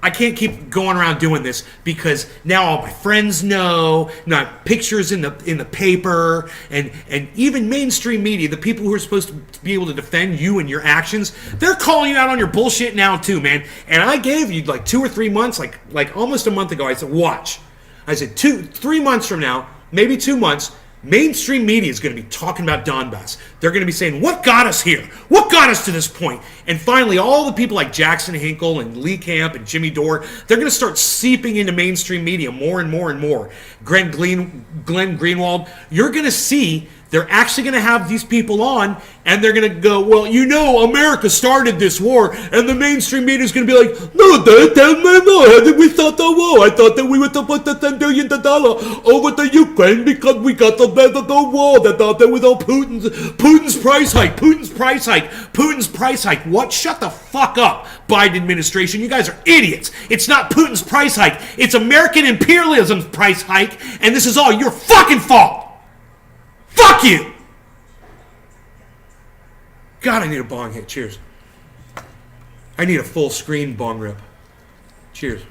I can't keep going around doing this because now all my friends know, not pictures in the paper, and even mainstream media, the people who are supposed to be able to defend you and your actions, they're calling you out on your bullshit now too, man. And I gave you like 2 or 3 months, like almost a month ago, I said, watch. I said 3 months from now, maybe 2 months, mainstream media is going to be talking about Donbass. They're going to be saying, what got us here? What got us to this point? And finally, all the people like Jackson Hinkle and Lee Camp and Jimmy Dore, they're going to start seeping into mainstream media more and more and more. Glenn Greenwald, you're going to see they're actually going to have these people on, and they're going to go, well, you know, America started this war, and the mainstream media is going to be like, no, we start the war. I thought that we were to put the $10 billion over to Ukraine because we got the war. That was all Putin's price hike. Putin's price hike. What? Shut the fuck up, Biden administration. You guys are idiots. It's not Putin's price hike. It's American imperialism's price hike, and this is all your fucking fault. Fuck you! God, I need a bong hit. Cheers. I need a full screen bong rip. Cheers.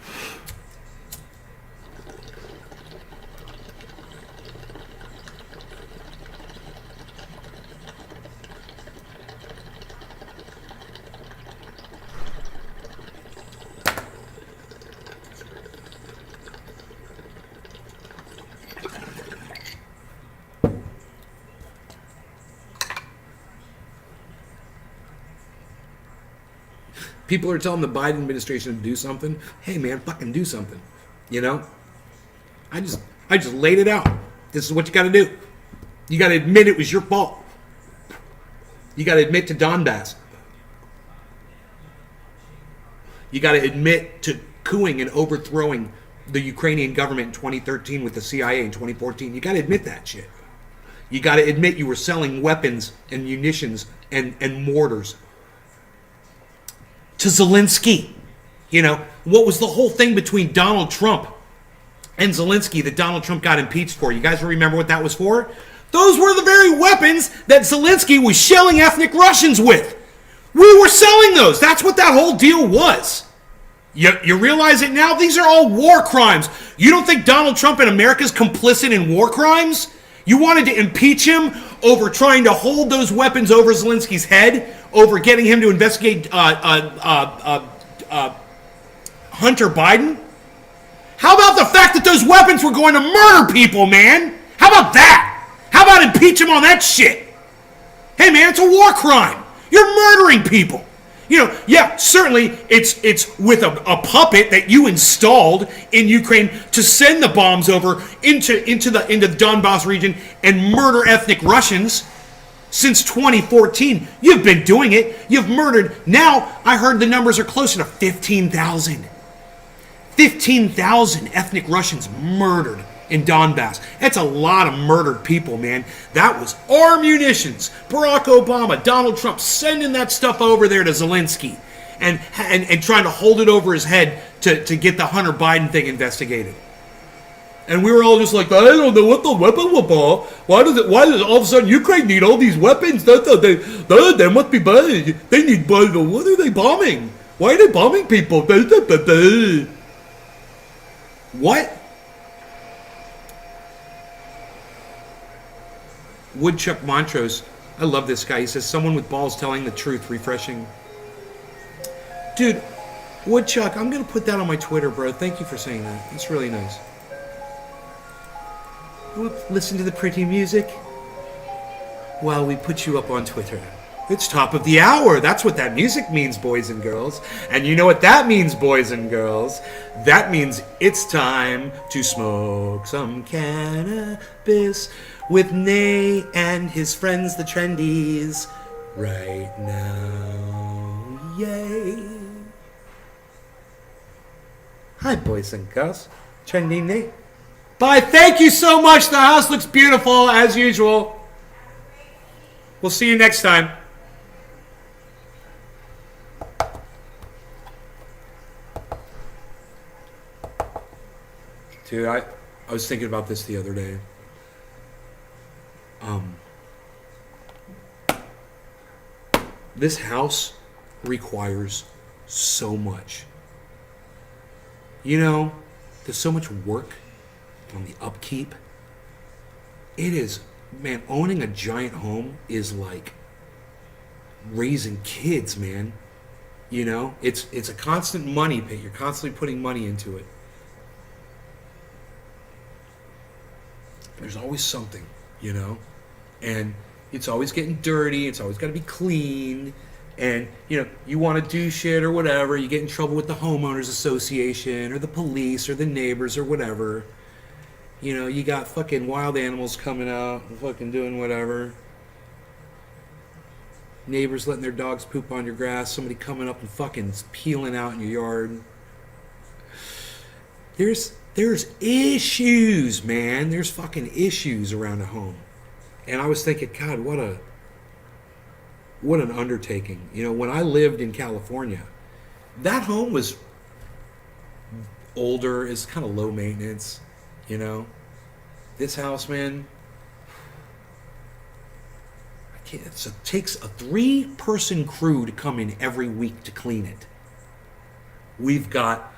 People are telling the Biden administration to do something. Hey, man, fucking do something. You know? I just laid it out. This is what you got to do. You got to admit it was your fault. You got to admit to Donbass. You got to admit to cooing and overthrowing the Ukrainian government in 2013 with the CIA in 2014. You got to admit that shit. You got to admit you were selling weapons and munitions and mortars to Zelensky. You know, what was the whole thing between Donald Trump and Zelensky that Donald Trump got impeached for? You guys remember what that was for? Those were the very weapons that Zelensky was shelling ethnic Russians with. We were selling those. That's what that whole deal was. You realize it now? These are all war crimes. You don't think Donald Trump in America is complicit in war crimes? You wanted to impeach him over trying to hold those weapons over Zelensky's head, over getting him to investigate Hunter Biden? How about the fact that those weapons were going to murder people, man? How about that? How about impeach him on that shit? Hey, man, it's a war crime. You're murdering people. You know, yeah, certainly it's with a puppet that you installed in Ukraine to send the bombs over into the Donbass region and murder ethnic Russians. Since 2014, you've been doing it. You've murdered. Now, I heard the numbers are closer to 15,000. 15,000 ethnic Russians murdered in Donbass. That's a lot of murdered people, man. That was our munitions. Barack Obama, Donald Trump sending that stuff over there to Zelensky and trying to hold it over his head to get the Hunter Biden thing investigated. And we were all just like, I don't know what the weapon was for. Why does all of a sudden Ukraine need all these weapons? They must be bad. They need, what are they bombing? Why are they bombing people? What? Woodchuck Montrose. I love this guy. He says, someone with balls telling the truth, refreshing. Dude, Woodchuck, I'm going to put that on my Twitter, bro. Thank you for saying that. It's really nice. Whoop, listen to the pretty music. while we put you up on Twitter. It's top of the hour. That's what that music means, boys and girls. And you know what that means, boys and girls? That means it's time to smoke some cannabis with Nay and his friends, the Trendies, right now. Yay. Hi, boys and girls. Trendy Nate. Bye. Thank you so much. The house looks beautiful, as usual. We'll see you next time. Dude, I was thinking about this the other day. This house requires so much. You know, there's so much work on the upkeep. It is, man, owning a giant home is like raising kids, man. You know, it's a constant money pit. You're constantly putting money into it. There's always something, you know, and it's always getting dirty. It's always got to be clean. And, you know, you want to do shit or whatever. You get in trouble with the homeowners association or the police or the neighbors or whatever. You know, you got fucking wild animals coming out and fucking doing whatever. Neighbors letting their dogs poop on your grass. Somebody coming up and fucking peeling out in your yard. There's issues, man. There's fucking issues around a home. And I was thinking, God, what an undertaking. You know, when I lived in California, that home was older, it's kind of low maintenance, you know. This house, man, it takes a 3-person crew to come in every week to clean it. We've got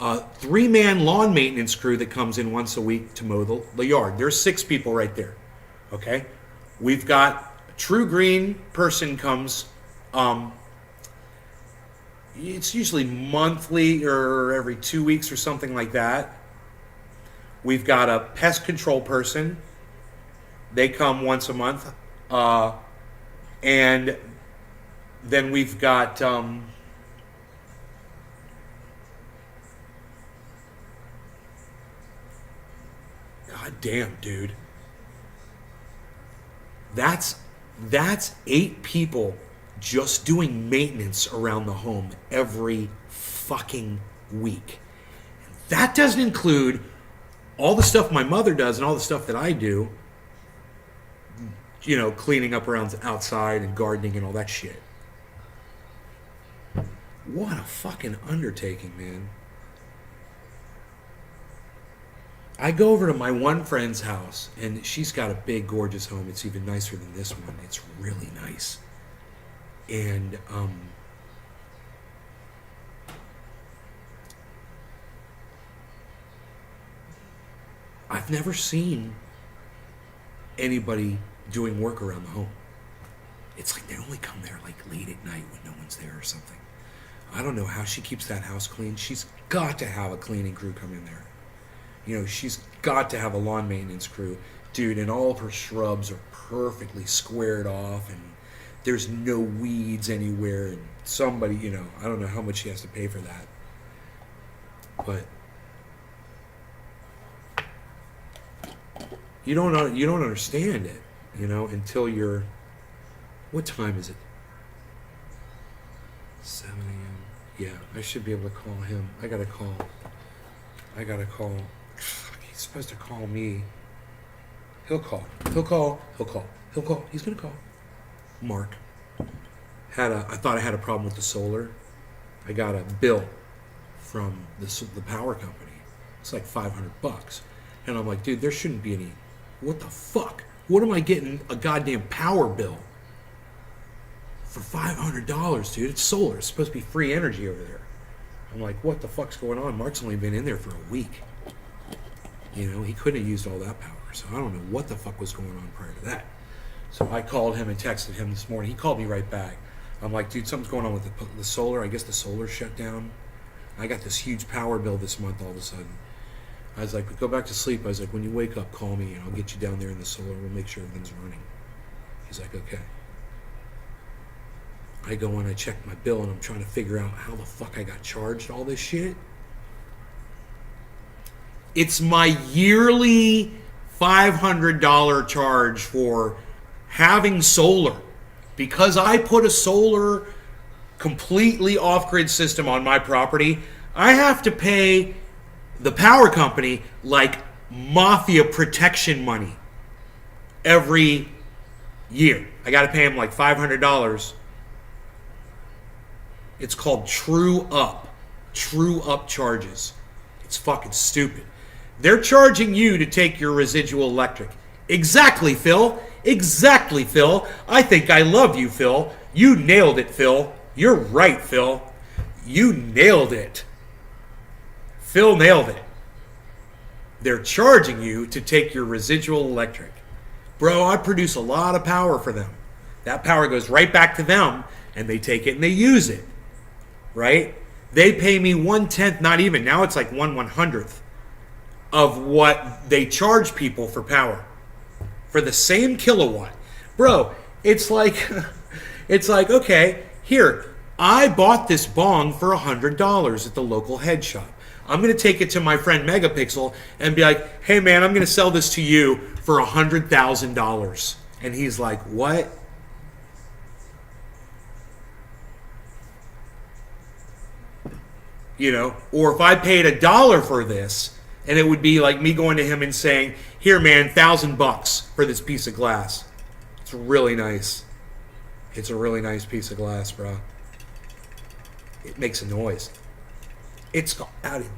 a 3-man lawn maintenance crew that comes in once a week to mow the yard. There's 6 people right there. Okay? We've got a True Green person comes, it's usually monthly or every 2 weeks or something like that. We've got a pest control person. They come once a month. And then we've got God damn, dude. That's 8 people just doing maintenance around the home every fucking week. That doesn't include all the stuff my mother does and all the stuff that I do. You know, cleaning up around outside and gardening and all that shit. What a fucking undertaking, man. I go over to my one friend's house, and she's got a big, gorgeous home. It's even nicer than this one. It's really nice. And, I've never seen anybody doing work around the home. It's like they only come there like late at night when no one's there or something. I don't know how she keeps that house clean. She's got to have a cleaning crew come in there. You know, she's got to have a lawn maintenance crew. Dude, and all of her shrubs are perfectly squared off, and there's no weeds anywhere, and somebody, you know, I don't know how much she has to pay for that. But you don't understand it, you know, until you're, what time is it? 7 a.m. Yeah, I should be able to call him. I gotta call. He's supposed to call me. He'll call. He's gonna call. Mark. I thought I had a problem with the solar. I got a bill from the power company. It's like $500. And I'm like, dude, there shouldn't be any. What the fuck? What am I getting a goddamn power bill for $500, dude? It's solar. It's supposed to be free energy over there. I'm like, what the fuck's going on? Mark's only been in there for a week. You know, he couldn't have used all that power. So I don't know what the fuck was going on prior to that. So I called him and texted him this morning. He called me right back. I'm like, dude, something's going on with the solar. I guess the solar shut down. I got this huge power bill this month all of a sudden. I was like, go back to sleep. I was like, when you wake up, call me and I'll get you down there in the solar. We'll make sure everything's running. He's like, okay. I go and I check my bill and I'm trying to figure out how the fuck I got charged all this shit. It's my yearly $500 charge for having solar. Because I put a solar completely off-grid system on my property, I have to pay the power company like mafia protection money every year. I got to pay them like $500. It's called true up charges. It's fucking stupid. They're charging you to take your residual electric. Exactly, Phil. Exactly, Phil. I think I love you, Phil. You nailed it, Phil. You're right, Phil. You nailed it. Phil nailed it. They're charging you to take your residual electric. Bro, I produce a lot of power for them. That power goes right back to them, and they take it and they use it. Right? They pay me 1/10, not even. Now it's like 1/100th of what they charge people for power. For the same kilowatt. Bro, it's like, okay, here, I bought this bong for $100 at the local head shop. I'm going to take it to my friend Megapixel and be like, hey man, I'm going to sell this to you for $100,000. And he's like, what? You know, or if I paid $1 for this, and it would be like me going to him and saying, here man, $1,000 for this piece of glass. It's really nice. It's a really nice piece of glass, bro. It makes a noise. It's got added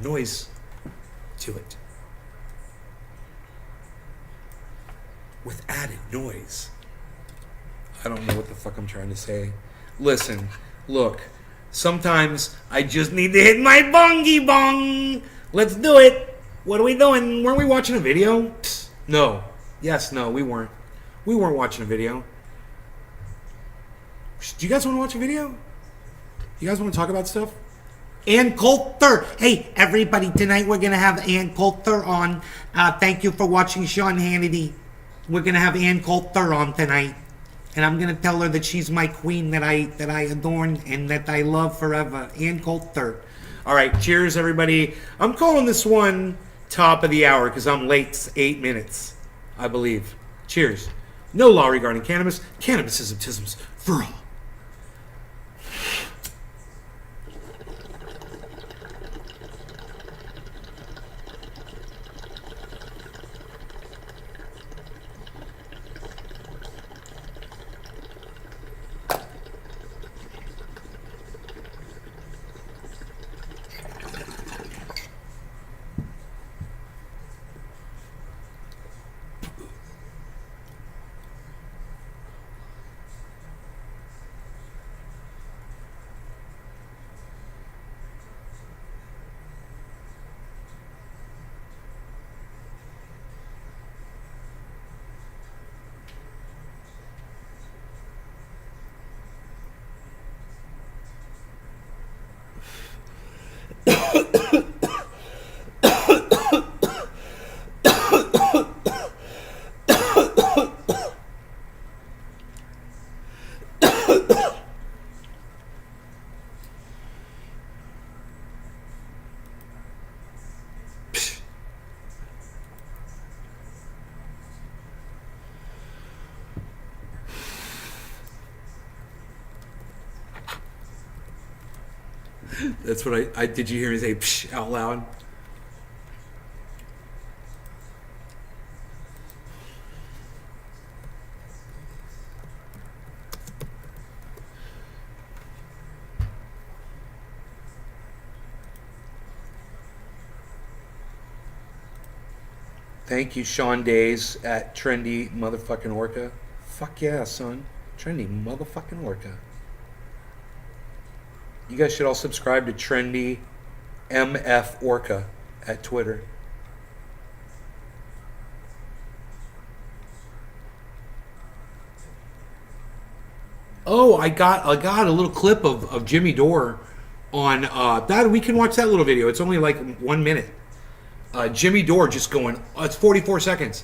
noise to it. With added noise. I don't know what the fuck I'm trying to say. Listen, look. Sometimes I just need to hit my bongy bong. Let's do it. What are we doing? Weren't we watching a video? Psst, no. Yes, no, we weren't. We weren't watching a video. Do you guys want to watch a video? You guys want to talk about stuff? Ann Coulter. Hey, everybody, tonight we're going to have Ann Coulter on. Thank you for watching Sean Hannity. We're going to have Ann Coulter on tonight. And I'm going to tell her that she's my queen that I adore and that I love forever. Ann Coulter. All right, cheers, everybody. I'm calling this one top of the hour because I'm late 8 minutes, I believe. Cheers. No law regarding cannabis. Cannabis is autisms for all. That's what I did you hear me say psh out loud? Thank you, Sean Days at Trendy Motherfucking Orca. Fuck yeah, son. Trendy Motherfucking Orca. You guys should all subscribe to Trendy MF Orca at Twitter. Oh, I got a little clip of Jimmy Dore on that. We can watch that little video. It's only like 1 minute. Jimmy Dore just going. It's 44 seconds.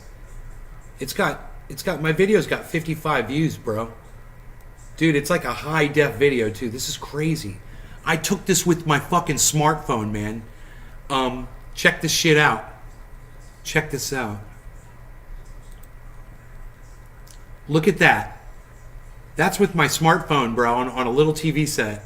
It's got It's got my video's got 55 views, bro. Dude, it's like a high def video too. This is crazy. I took this with my fucking smartphone, man. Check this shit out. Check this out. Look at that. That's with my smartphone, bro, on a little TV set.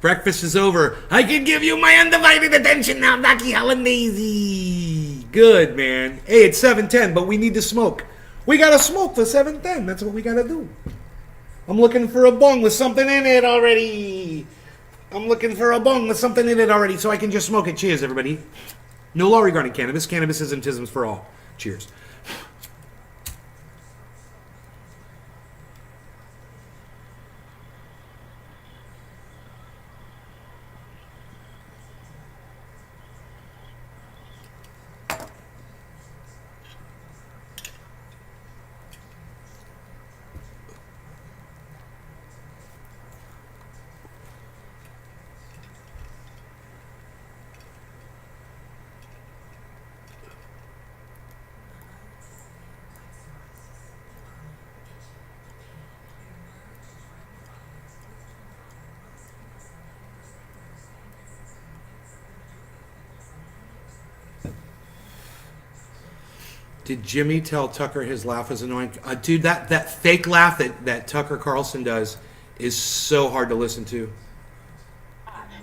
Breakfast is over. I can give you my undivided attention now, Ducky Hollandaise. Good, man. Hey, it's 7:10, but we need to smoke. We gotta smoke for 7:10. That's what we gotta do. I'm looking for a bong with something in it already. I'm looking for a bong with something in it already so I can just smoke it. Cheers, everybody. No law regarding cannabis. Cannabis isn't isms for all. Cheers. Did Jimmy tell Tucker his laugh was annoying? Dude, that fake laugh that Tucker Carlson does is so hard to listen to.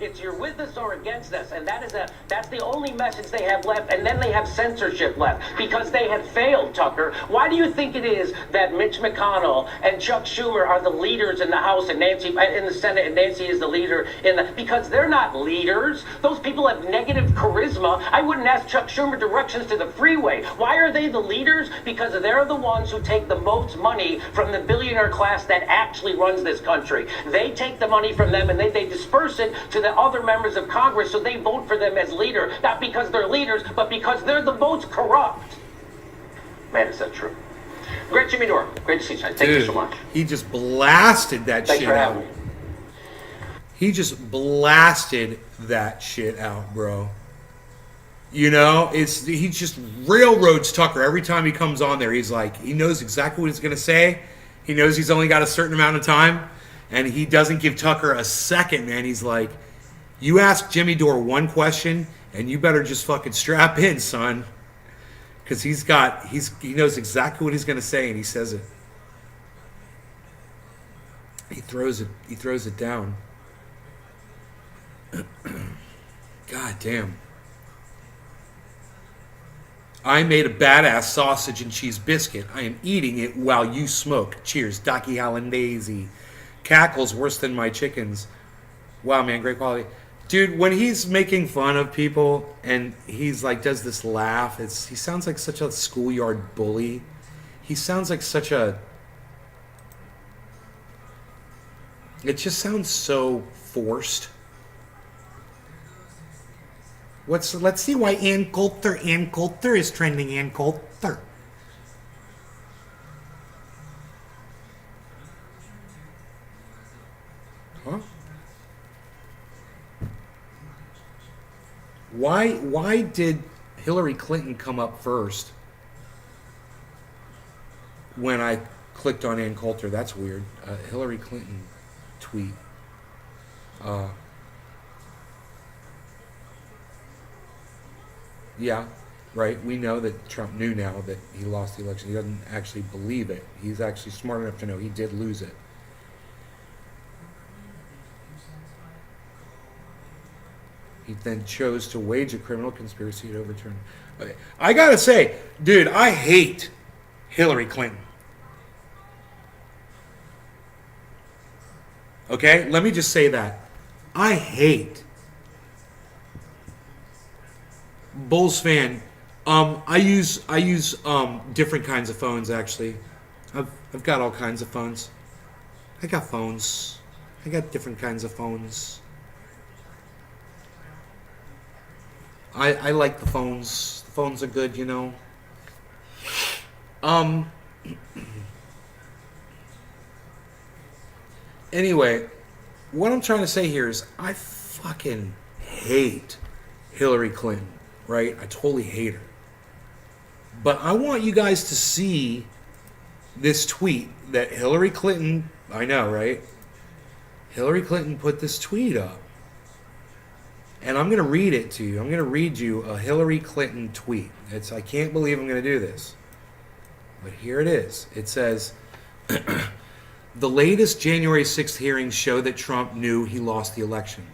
It's you're with us or against us, and that's the only message they have left, and then they have censorship left because they have failed, Tucker. Why do you think it is that Mitch McConnell and Chuck Schumer are the leaders in the House and Nancy in the Senate, and Nancy is the leader because they're not leaders. Those people have negative charisma. I wouldn't ask Chuck Schumer directions to the freeway. Why are they the leaders? Because they're the ones who take the most money from the billionaire class that actually runs this country. They take the money from them and they disperse it to the other members of Congress, so they vote for them as leader, not because they're leaders, but because they're the most corrupt. Man, is that true? Great, Jimmy Dore. Great to see you. Thank you so much. He just blasted that Thanks shit for out. having me. He just blasted that shit out, bro. You know, he just railroads Tucker every time he comes on there. He's like, he knows exactly what he's gonna say. He knows he's only got a certain amount of time, and he doesn't give Tucker a second, man. He's like, you ask Jimmy Dore one question, and you better just fucking strap in, son. Because he knows exactly what he's going to say, and he says it. He throws it down. God damn. I made a badass sausage and cheese biscuit. I am eating it while you smoke. Cheers, Ducky Hollandaise. Cackles worse than my chickens. Wow, man, great quality. Dude, when he's making fun of people and he's like does this laugh, he sounds like such a schoolyard bully. He sounds like such a... It just sounds so forced. Let's see why Ann Coulter is trending. Ann Coulter. Huh? Why did Hillary Clinton come up first when I clicked on Ann Coulter? That's weird. Hillary Clinton tweet. Yeah, right. We know that Trump knew now that he lost the election. He doesn't actually believe it. He's actually smart enough to know he did lose it. He then chose to wage a criminal conspiracy to overturn. Okay. I gotta say, dude, I hate Hillary Clinton. Okay, let me just say that. I hate. Bulls fan. I use different kinds of phones actually. I've got all kinds of phones. I got phones. I got different kinds of phones. I like the phones. The phones are good, you know. Anyway, what I'm trying to say here is I fucking hate Hillary Clinton, right? I totally hate her. But I want you guys to see this tweet that Hillary Clinton, I know, right? Hillary Clinton put this tweet up. And I'm going to read it to you. I'm going to read you a Hillary Clinton tweet. I can't believe I'm going to do this. But here it is. It says, the latest January 6th hearings show that Trump knew he lost the election.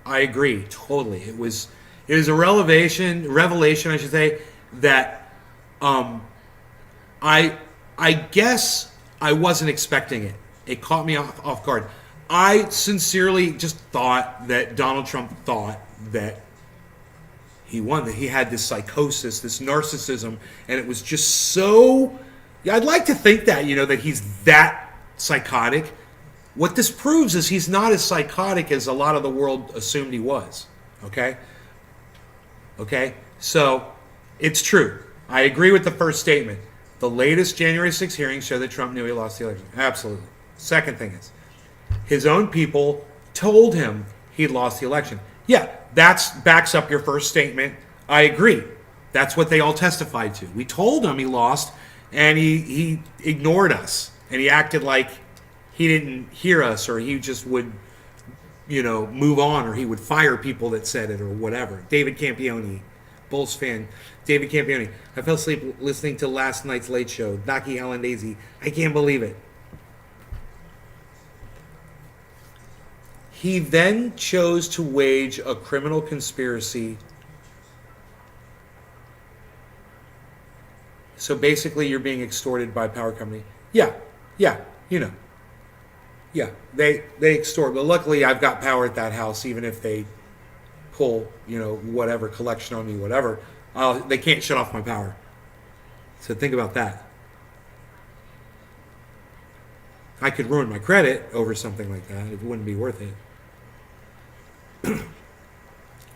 I agree, totally. It was a revelation, I should say, that I guess I wasn't expecting it. It caught me off guard. I sincerely just thought that Donald Trump thought that he won, that he had this psychosis, this narcissism, and it was just so... I'd like to think that, that he's that psychotic. What this proves is he's not as psychotic as a lot of the world assumed he was. Okay? So, it's true. I agree with the first statement. The latest January 6th hearings show that Trump knew he lost the election. Absolutely. Second thing is, his own people told him he'd lost the election. Yeah, that backs up your first statement. I agree. That's what they all testified to. We told him he lost, and he ignored us, and he acted like he didn't hear us, or he just would, move on, or he would fire people that said it, or whatever. David Campione, Bulls fan, David Campione. I fell asleep listening to last night's Late Show. Naki Halandese. I can't believe it. He then chose to wage a criminal conspiracy. So basically, you're being extorted by a power company. Yeah, Yeah, they extort. But luckily, I've got power at that house, even if they pull, whatever collection on me, whatever. They can't shut off my power. So think about that. I could ruin my credit over something like that. It wouldn't be worth it.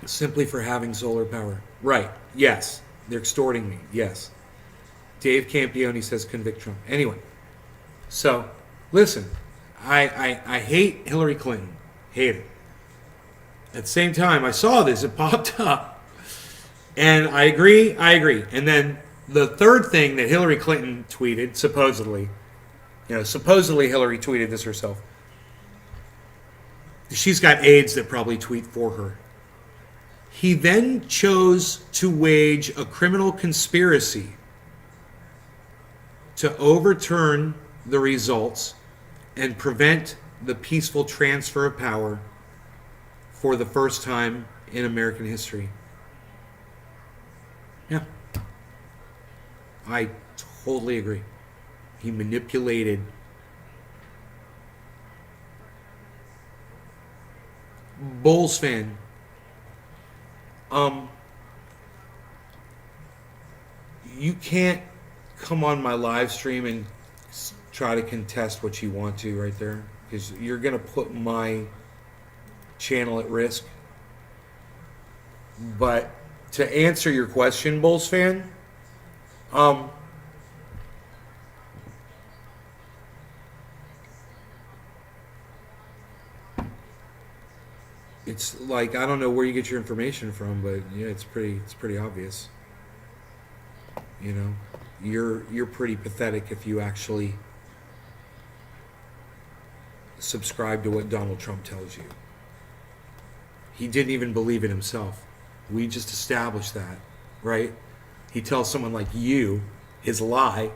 Simply for having solar power. Right. Yes. They're extorting me. Yes. Dave Campione says convict Trump. Anyway. So, listen. I hate Hillary Clinton. Hate her. At the same time, I saw this. It popped up. And I agree. And then the third thing that Hillary Clinton tweeted, supposedly Hillary tweeted this herself. She's got aides that probably tweet for her. He then chose to wage a criminal conspiracy to overturn the results and prevent the peaceful transfer of power for the first time in American history. Yeah. I totally agree. He manipulated Bulls fan. You can't come on my live stream and try to contest what you want to right there, because you're going to put my channel at risk. But to answer your question, Bulls fan, it's like, I don't know where you get your information from, but yeah, it's pretty obvious. You're pretty pathetic if you actually subscribe to what Donald Trump tells you. He didn't even believe it himself. We just established that, right? He tells someone like you his lie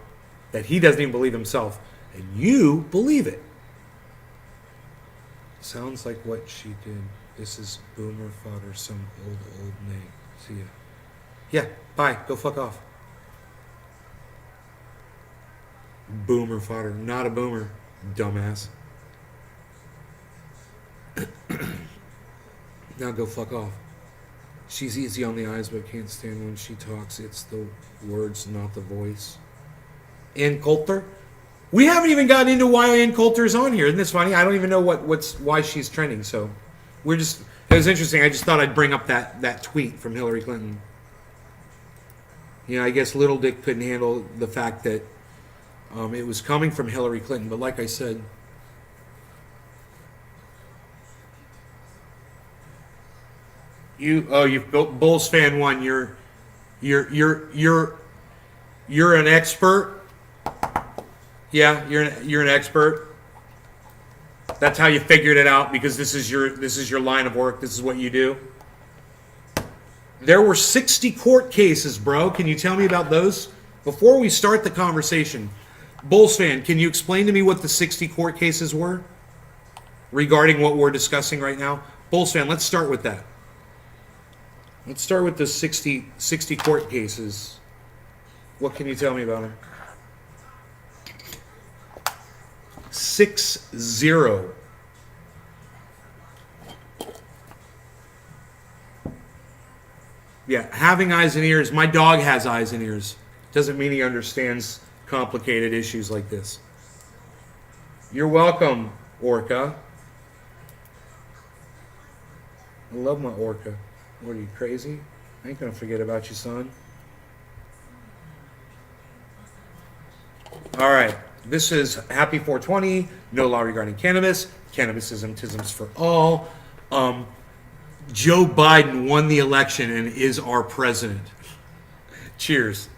that he doesn't even believe himself, and you believe it. Sounds like what she did. This is boomer fodder, some old name. See ya. Yeah, bye. Go fuck off. Boomer fodder. Not a boomer, dumbass. Now go fuck off. She's easy on the eyes, but can't stand when she talks. It's the words, not the voice. Ann Coulter? We haven't even gotten into why Ann Coulter is on here. Isn't this funny? I don't even know why she's trending, so... it was interesting. I just thought I'd bring up that tweet from Hillary Clinton. I guess Little Dick couldn't handle the fact that it was coming from Hillary Clinton. But like I said, you've built Bulls fan one. You're You're an expert. Yeah, you're an expert. That's how you figured it out because this is your line of work. This is what you do. There were 60 court cases, bro. Can you tell me about those? Before we start the conversation, Bulls fan, can you explain to me what the 60 court cases were regarding what we're discussing right now? Bulls fan, let's start with that. Let's start with the 60 court cases. What can you tell me about them? 6-0. Yeah, having eyes and ears. My dog has eyes and ears. Doesn't mean he understands complicated issues like this. You're welcome, Orca. I love my Orca. What are you, crazy? I ain't gonna forget about you, son. All right. This is Happy 420. No law regarding cannabis. Cannabis isms for all. Joe Biden won the election and is our president. Cheers.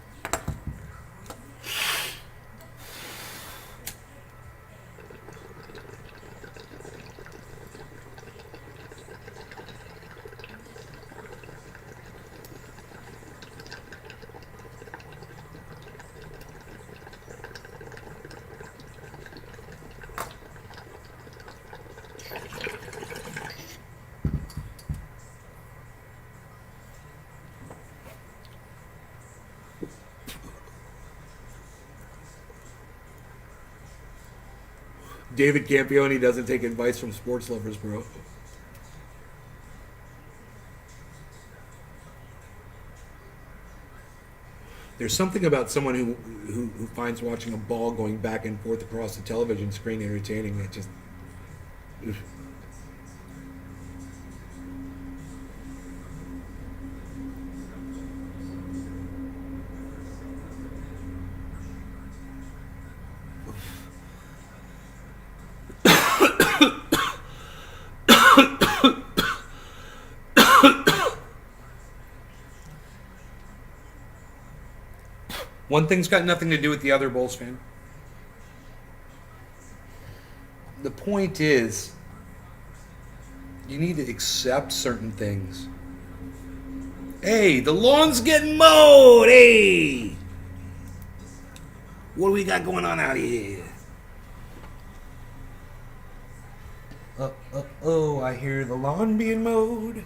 David Campione doesn't take advice from sports lovers, bro. There's something about someone who finds watching a ball going back and forth across the television screen entertaining that just... One thing's got nothing to do with the other, Bulls fan. The point is, you need to accept certain things. Hey, the lawn's getting mowed. Hey, what do we got going on out here? Oh, I hear the lawn being mowed.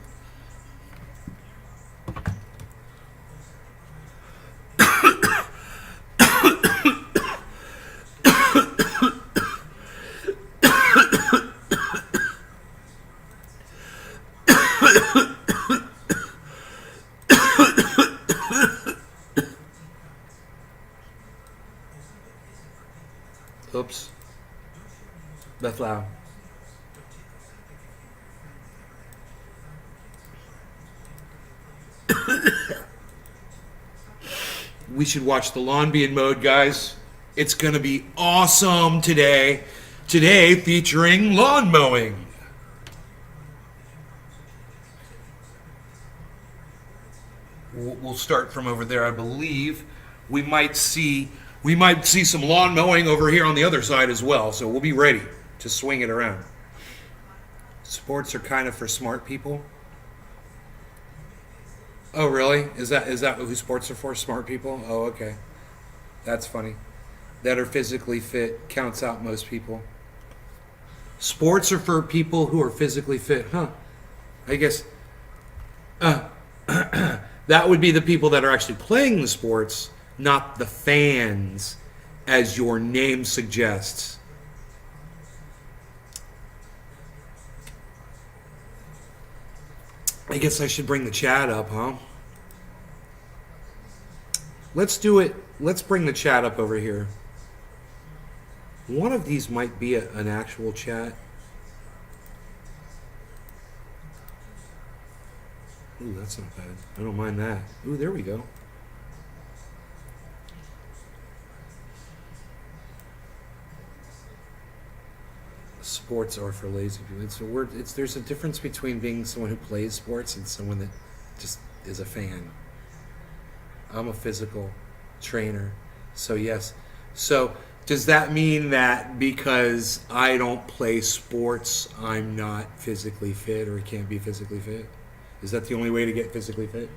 Oops. That's loud. We should watch the lawn being mowed, guys. It's going to be awesome today. Today featuring lawn mowing. We'll start from over there, I believe. We might see some lawn mowing over here on the other side as well, so we'll be ready to swing it around. Sports are kind of for smart people. Oh, really? Is that who sports are for? Smart people? Oh, okay. That's funny. That are physically fit counts out most people. Sports are for people who are physically fit, huh? I guess that would be the people that are actually playing the sports, not the fans, as your name suggests. I guess I should bring the chat up, huh? Let's do it. Let's bring the chat up over here. One of these might be an actual chat. Ooh, that's not bad. I don't mind that. Ooh, there we go. Sports are for lazy people. It's a word. There's a difference between being someone who plays sports and someone that just is a fan. I'm a physical trainer. So yes. So does that mean that because I don't play sports, I'm not physically fit or can't be physically fit? Is that the only way to get physically fit?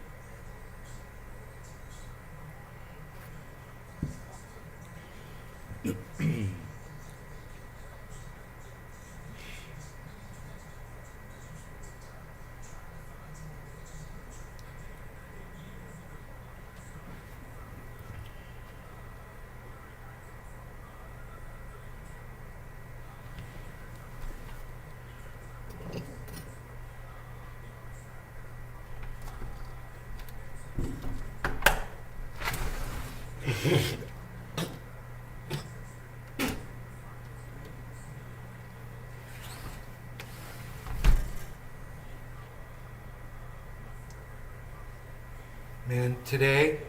Man, today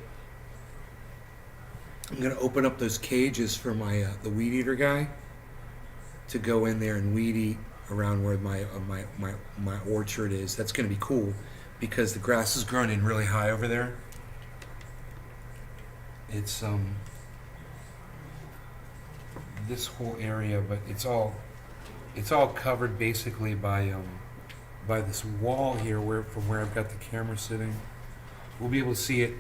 I'm gonna open up those cages for my the weed eater guy to go in there and weed eat around where my orchard is. That's gonna be cool because the grass is growing in really high over there. It's this whole area, but it's all covered basically by this wall here from where I've got the camera sitting. We'll be able to see it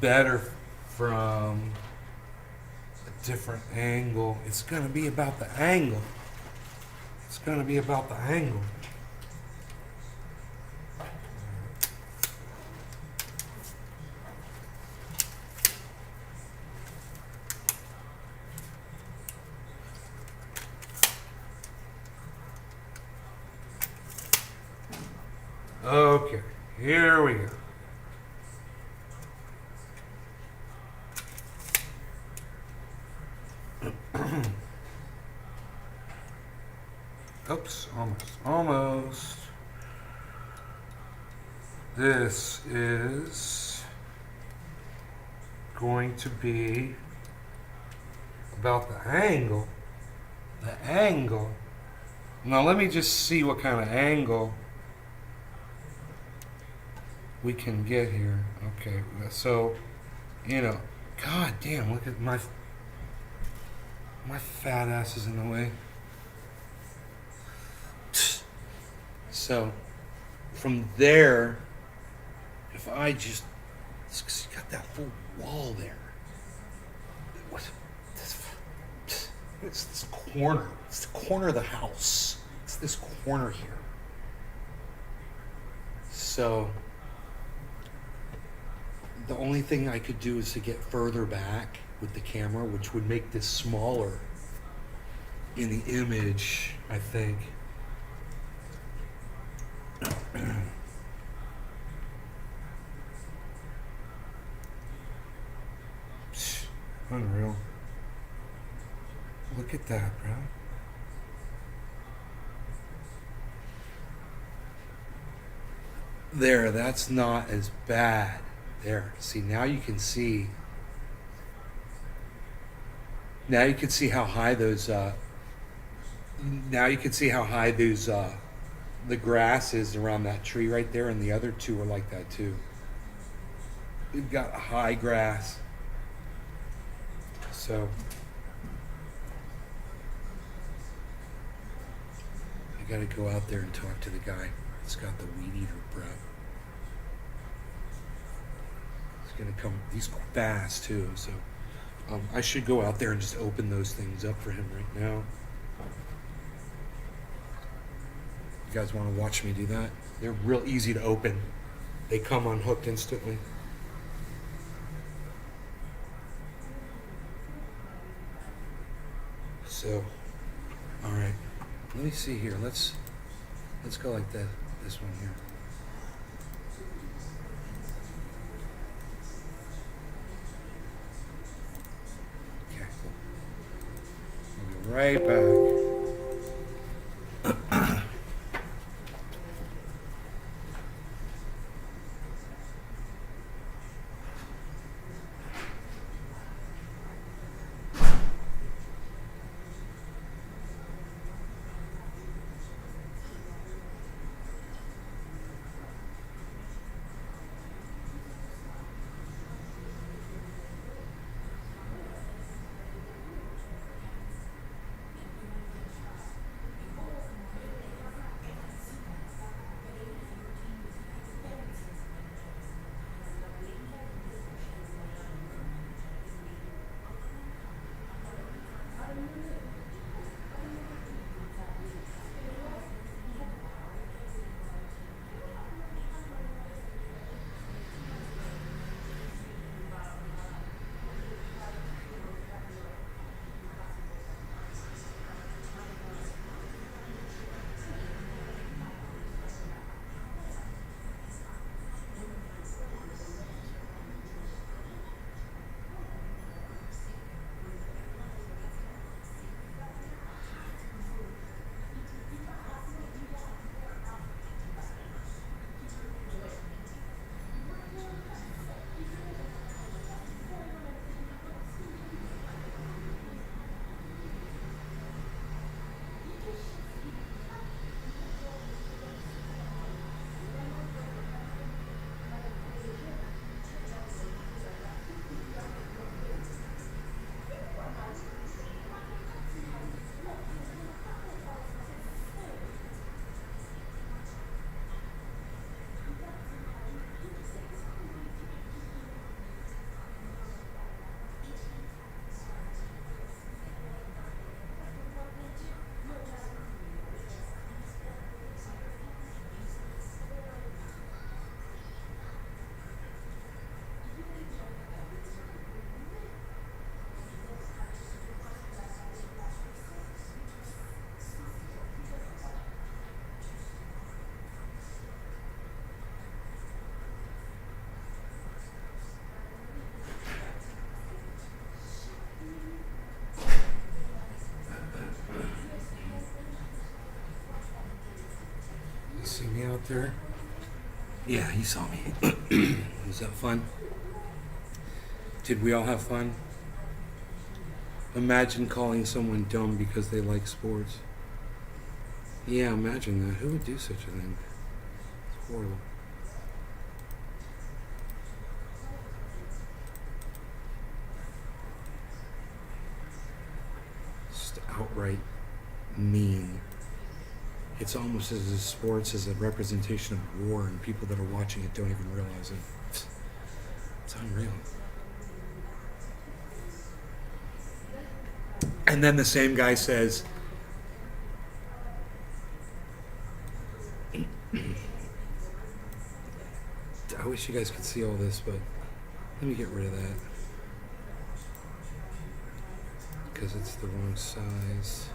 better from a different angle. It's going to be about the angle. It's going to be about the angle. Okay, here we go. Oops, almost. This is going to be about the angle. The angle. Now let me just see what kind of angle we can get here. Okay, so, god damn, look at my fat ass is in the way. So, from there, if I just, you got that full wall there. It's this corner. It's the corner of the house. It's this corner here. So, the only thing I could do is to get further back with the camera, which would make this smaller in the image, I think. Unreal. Look at that, bro. There, that's not as bad. There. See, now you can see. Now you can see how high those. Now you can see how high those. The grass is around that tree right there, and the other two are like that too. We've got high grass. So. I got to go out there and talk to the guy that's got the weed eater prep. Gonna come. He's fast too, so I should go out there and just open those things up for him right now. You guys want to watch me do that? They're real easy to open. They come unhooked instantly. So, all right. Let me see here. Let's go like that. This one here. Right back. see me out there? Yeah, he saw me. Was that fun? Did we all have fun? Imagine calling someone dumb because they like sports. Yeah, imagine that. Who would do such a thing? It's horrible. Just outright mean. It's almost as if sports is a representation of war, and people that are watching it don't even realize it. It's unreal. And then the same guy says, I wish you guys could see all this, but let me get rid of that. Because it's the wrong size.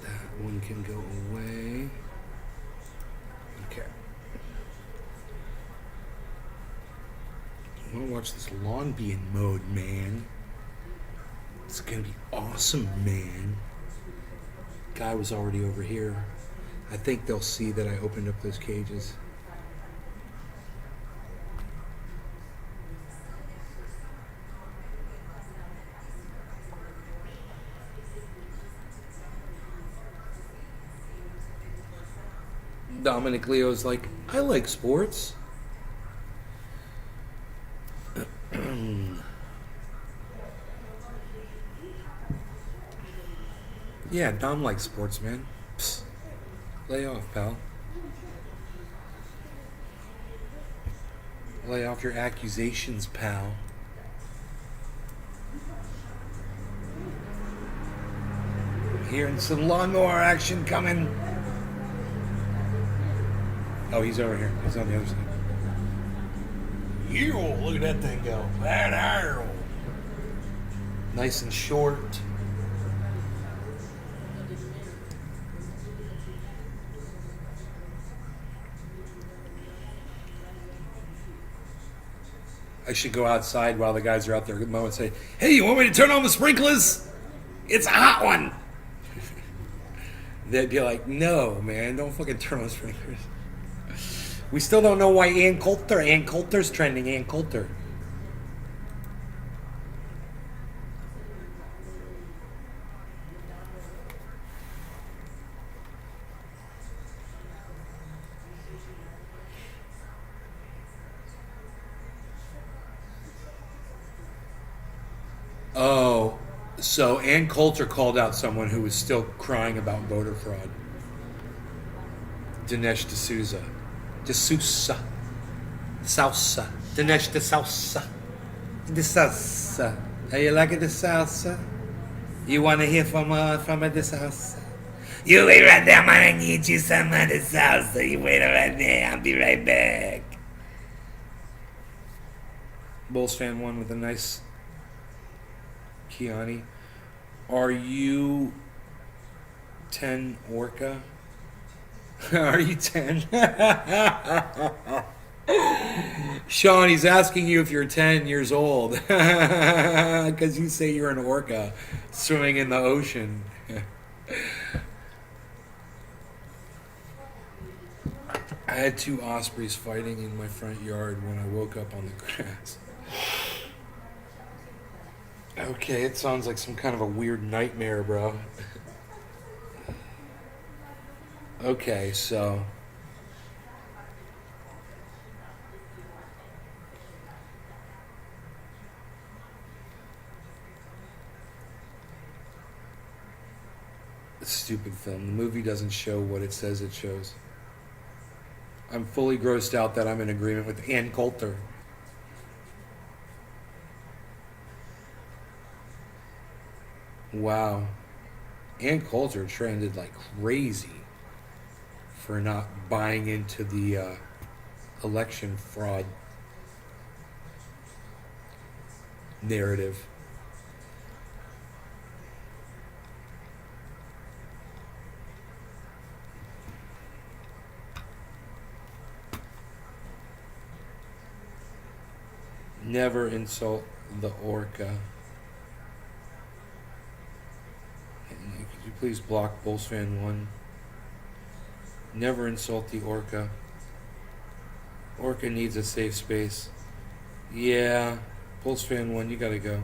That one can go away. Okay. I want to watch this lawn be in mode, man. It's gonna be awesome, man. Guy was already over here. I think they'll see that I opened up those cages. Dominic Leo's like, I like sports. Yeah, Dom likes sports, man. Psst. Lay off, pal. Lay off your accusations, pal. Hearing some lawnmower action coming. Oh, he's over here. He's on the other side. You look at that thing go. That arrow. Nice and short. I should go outside while the guys are out there mowing and say, hey, you want me to turn on the sprinklers? It's a hot one. They'd be like, no, man, don't fucking turn on the sprinklers. We still don't know why Ann Coulter's trending, Ann Coulter. Oh, so Ann Coulter called out someone who was still crying about voter fraud. Dinesh D'Souza. D'Souza. Dinesh D'Souza. D'Souza. How you like it, D'Souza? You want to hear from a D'Souza? You wait right there, I'm gonna get you some D'Souza. You wait right there, I'll be right back. Bulls fan won with a nice Kiani. Are you 10 Orca? Are you 10? Sean, he's asking you if you're 10 years old. Because you say you're an orca swimming in the ocean. I had 2 ospreys fighting in my front yard when I woke up on the grass. Okay, it sounds like some kind of a weird nightmare, bro. Okay, so stupid film. The movie doesn't show what it says it shows. I'm fully grossed out that I'm in agreement with Ann Coulter. Wow. Ann Coulter trended like crazy for not buying into the election fraud narrative. Never insult the orca. Please block Bulls fan 1. Never insult the orca. Orca needs a safe space. Yeah, Bulls fan 1, you gotta go.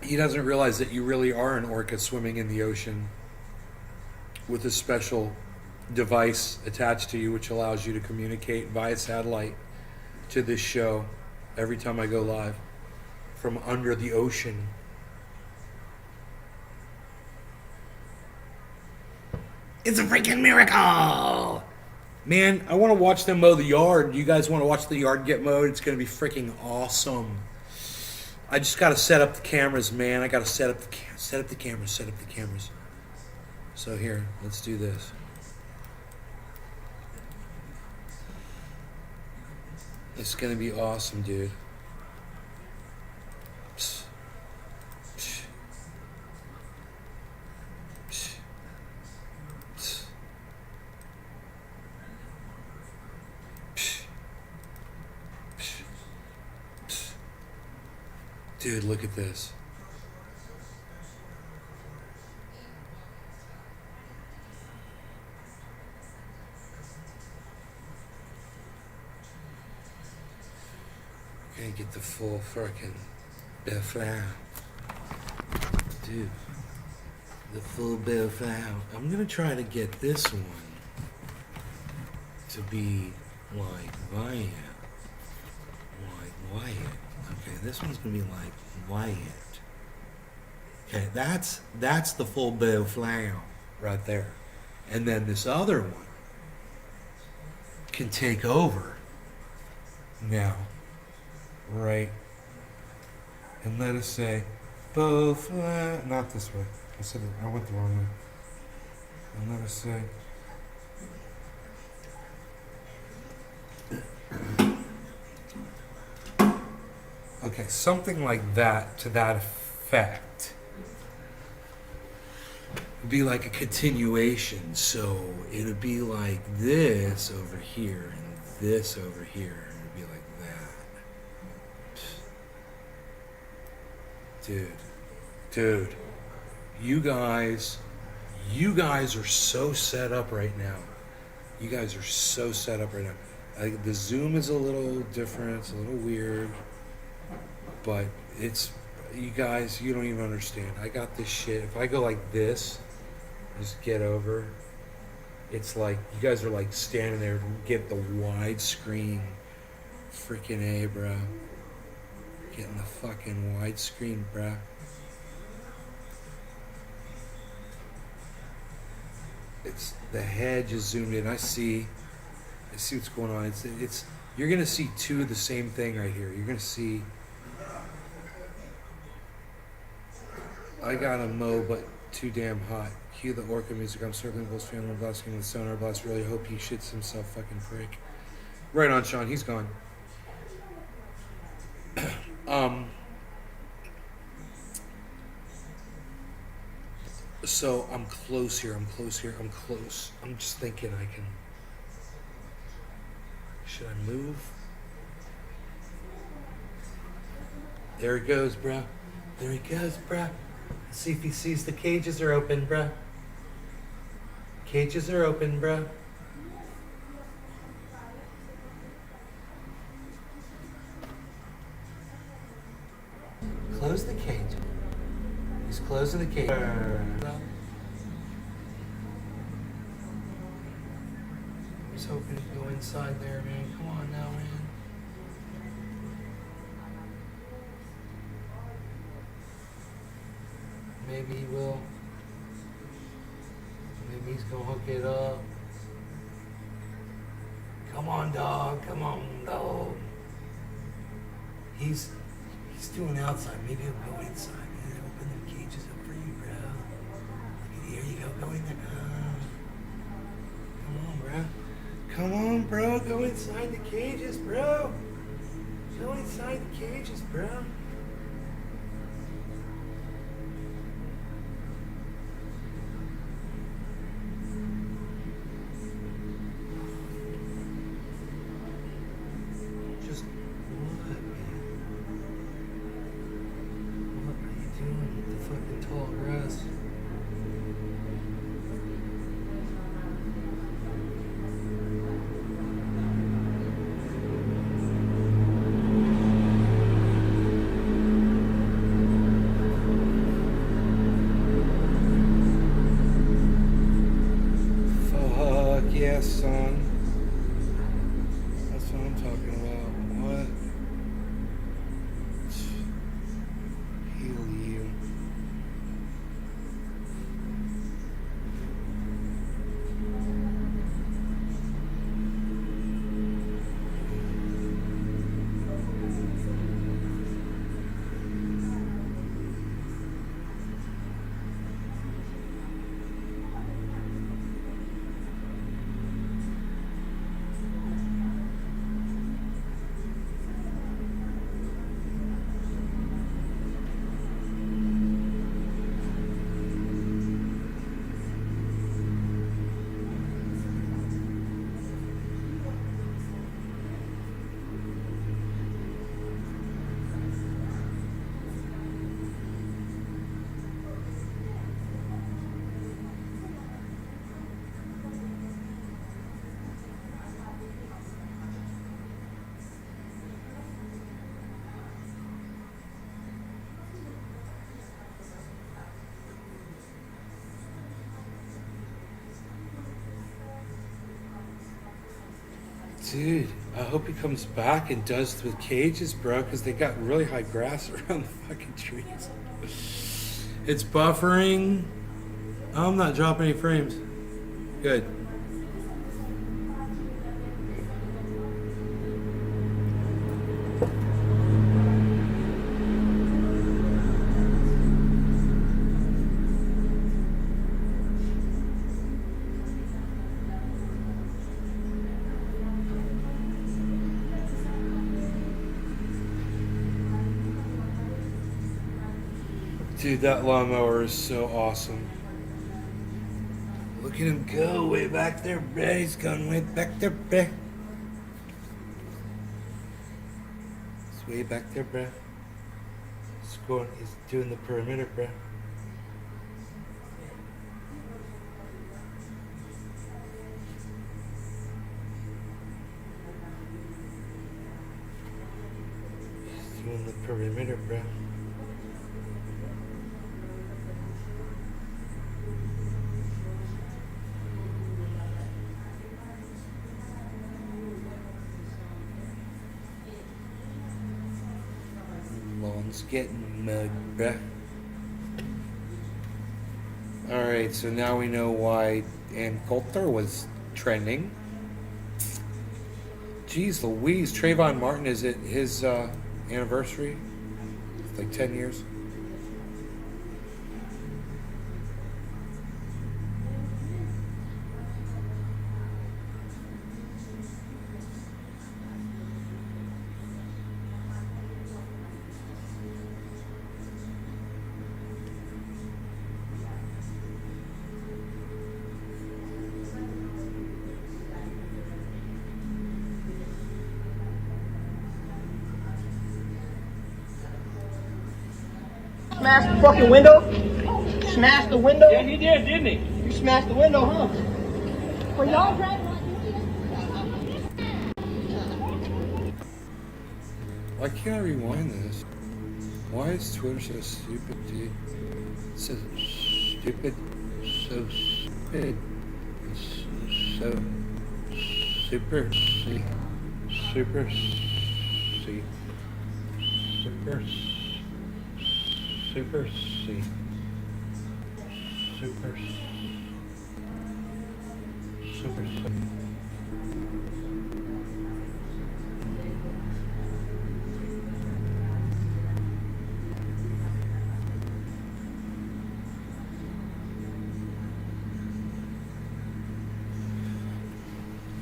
He doesn't realize that you really are an orca swimming in the ocean with a special device attached to you which allows you to communicate via satellite to this show every time I go live from under the ocean. It's a freaking miracle! Man, I want to watch them mow the yard. You guys want to watch the yard get mowed? It's going to be freaking awesome. I just got to set up the cameras, man. I got to set up the cameras. So here, let's do this. It's going to be awesome, dude. Psst. Psst. Psst. Psst. Psst. Psst. Psst. Dude, look at this. Gonna get the full frickin' Bill Flower. Dude. The full Bill Flower. I'm gonna try to get this one to be like Wyatt. Like Wyatt. Okay, this one's gonna be like Wyatt. Okay, that's the full Bill Flower right there. And then this other one can take over now. Right. And let us say, Bo flat. Not this way. I went the wrong way. And let us say, okay, something like that to that effect. It'd be like a continuation. So it'd be like this over here and this over here. It'd be like that. Dude, you guys are so set up right now. You guys are so set up right now. The Zoom is a little different. It's a little weird, but it's, you guys, you don't even understand. I got this shit. If I go like this, just get over. It's like you guys are like standing there, get the widescreen, freaking A, bro. Getting the fucking widescreen, bruh. It's the head just zoomed in. I see what's going on. It's you're gonna see two of the same thing right here. You're gonna see. I got a mow, but too damn hot. Cue the orca music. I'm circling Bulls fan. I'm blasting with sonar blast. Really hope he shits himself, fucking prick. Right on, Sean. He's gone. So I'm close here. I'm close. I'm just thinking I can. Should I move? There he goes, bruh. Let's see if he sees the cages are open, bruh. Cages are open, bruh. Close the cage. He's closing the cage. I was hoping to go inside there, man. Come on now, man. Maybe he will. Maybe he's gonna hook it up. Come on, dog. He's doing outside. Maybe he'll go inside. Man, open the cages up for you, bro. Here you go. Go in there. Come on, bro. Go inside the cages, bro. podcasts on. That's what I'm talking about. What? Heal you. Dude, I hope he comes back and does the cages, bro, because they got really high grass around the fucking trees. It's buffering. I'm not dropping any frames. Good. Dude, that lawnmower is so awesome. Look at him go way back there, bruh. He's going way back there, bruh. He's way back there, bruh. He's doing the perimeter, bruh. He's doing the perimeter, bruh. Lawn's getting mugged, bruh. Alright, so now we know why Ann Coulter was trending. Jeez Louise, Trayvon Martin, is it his anniversary? It's like 10 years. Smashed the fucking window? Smashed the window? Yeah, he did, didn't he? You smashed the window, huh? Well, y'all driving Why can't I rewind this? Why is Twitter so stupid, dude? So stupid, so stupid, so super C, super C, super C, super C, super C.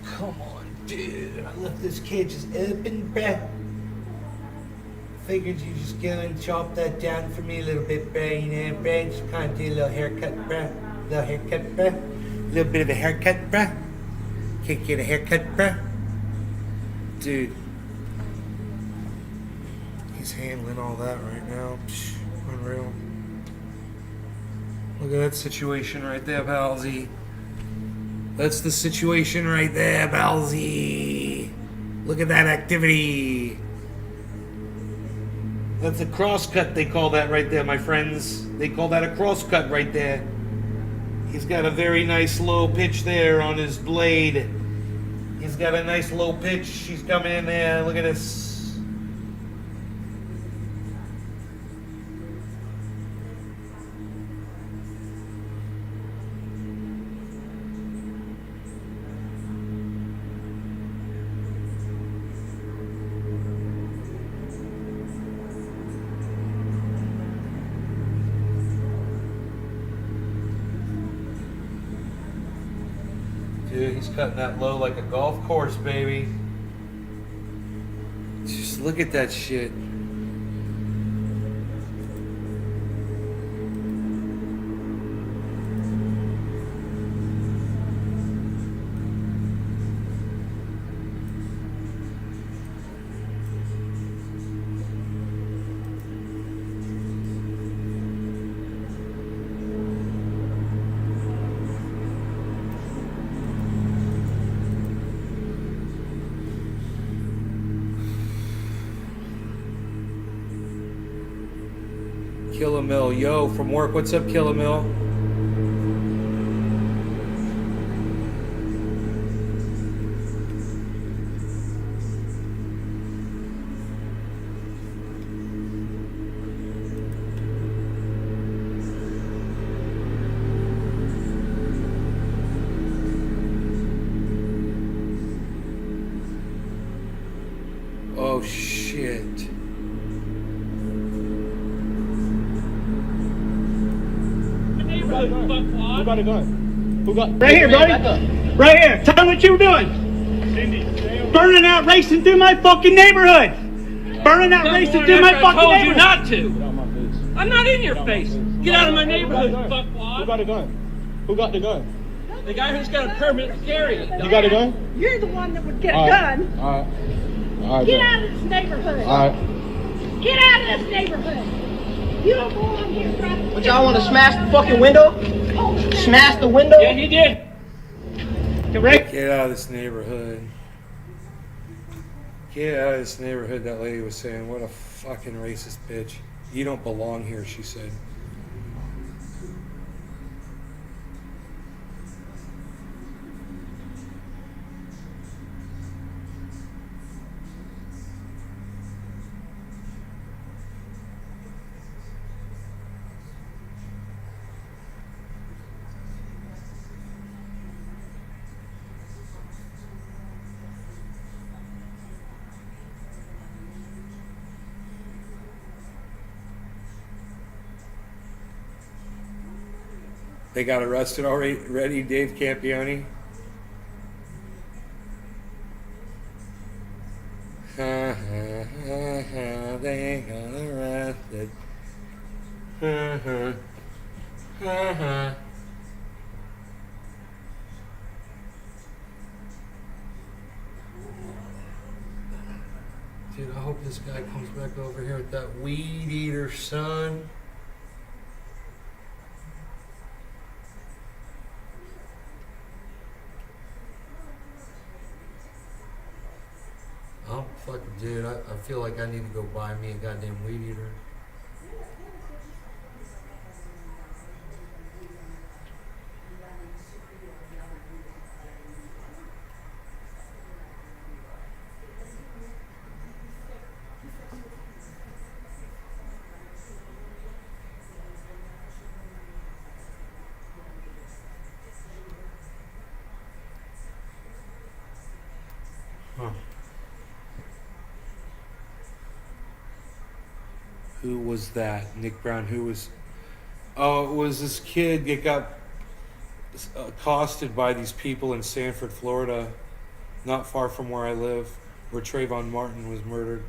Come on, dude. I left this cage just open, bruh. Figured you just go and chop that down for me a little bit, bruh. You know, bruh. Just kind of do a little haircut, bruh. Little haircut, bruh. A little bit of a haircut, bruh. Can't get a haircut, bruh. Dude. He's handling all that right now. Psh, unreal. Look at that situation right there, Palsy. That's the situation right there, Balzy. Look at that activity. That's a crosscut, they call that right there, my friends. They call that a crosscut right there. He's got a very nice low pitch there on his blade. He's got a nice low pitch. She's coming in there. Look at this. Dude, he's cutting that low like a golf course, baby. Just look at that shit. Killamil, yo, from work. What's up, Killamil? Oh, shit. Who got a gun? Who got? Right here, buddy. Right here. Tell me what you were doing. Burning out, racing through my fucking neighborhood. Burning out, racing through my fucking neighborhood. I told you not to. I'm not in your face. Get out of my neighborhood, fuckwad. Who got a gun? Who got the gun? The guy who's got a permit to carry it. You got a gun? You're the one that would get a gun. All right. Get out of this neighborhood. All right. Get out of this neighborhood. You don't belong here. But y'all want to smash the fucking window? Smash the window? Yeah, he did. Get out of this neighborhood. Get out of this neighborhood, that lady was saying. What a fucking racist bitch. You don't belong here, she said. They got arrested already, Dave Campione? They got arrested. Dude, I hope this guy comes back over here with that weed eater, son. Oh, fucking dude, I feel like I need to go buy me a goddamn weed eater. Huh. Who was that? Nick Brown, who was... Oh, it was this kid that got accosted by these people in Sanford, Florida, not far from where I live, where Trayvon Martin was murdered.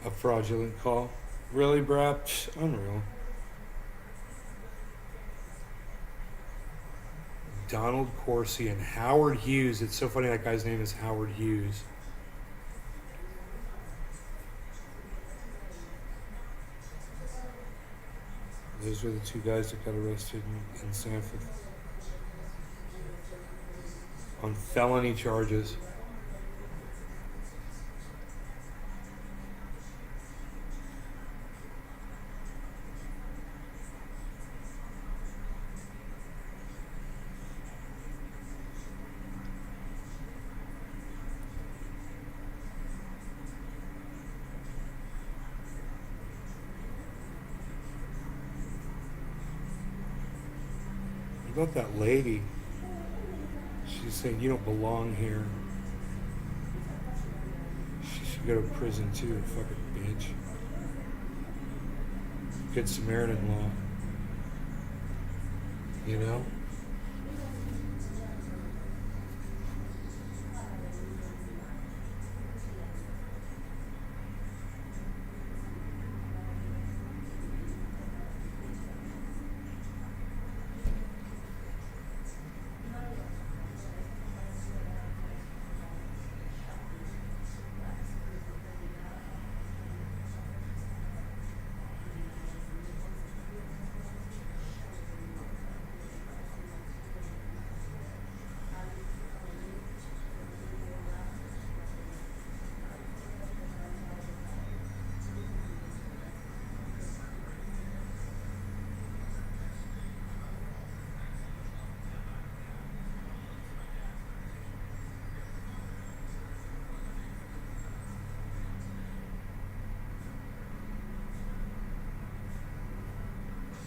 A fraudulent call. Really, Brad? Psh, unreal. Donald Corsi and Howard Hughes. It's so funny that guy's name is Howard Hughes. Those are the two guys that got arrested in Sanford on felony charges. What about that lady? She's saying you don't belong here. She should go to prison too, fucking bitch. Good Samaritan law. You know?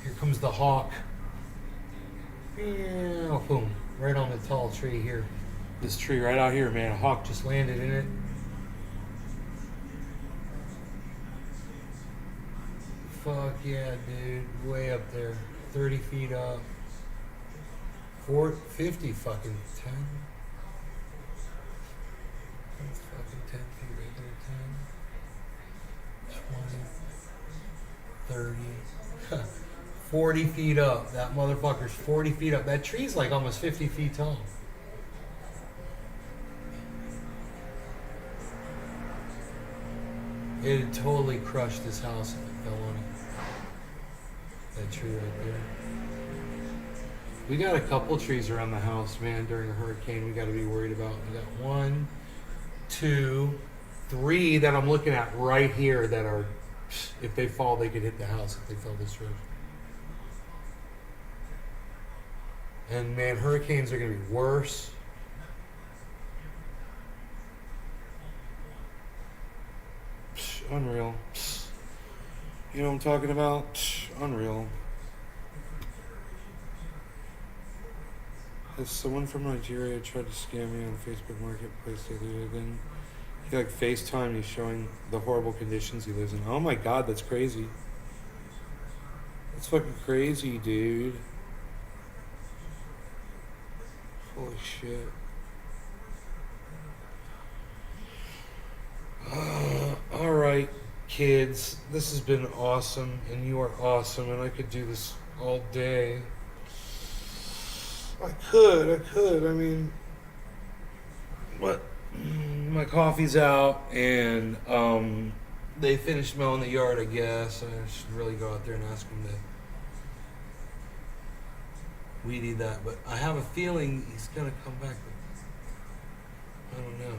Here comes the hawk. Yeah, boom. Right on the tall tree here. This tree right out here, man. A hawk just landed in it. Fuck yeah, dude. Way up there. 30 feet up. 450 fucking 10. That's fucking 10 feet right there. 10. 20. 30. 40 feet up. That motherfucker's 40 feet up. That tree's like almost 50 feet tall. It had totally crushed this house if it fell on it. That tree right there. We got a couple trees around the house, man, during a hurricane we got to be worried about. We got 1, 2, 3 that I'm looking at right here that are, if they fall, they could hit the house if they fell this road. And man, hurricanes are going to be worse. Unreal. You know what I'm talking about? Unreal. Has someone from Nigeria tried to scam me on Facebook Marketplace the other day? Then he like FaceTime, he's showing the horrible conditions he lives in. Oh my god, that's crazy. That's fucking crazy, dude. Holy shit. Alright, kids. This has been awesome, and you are awesome, and I could do this all day. I could. I mean, what? My coffee's out, and they finished mowing the yard, I guess. I should really go out there and ask them to weed eat that. But I have a feeling he's gonna come back. I don't know.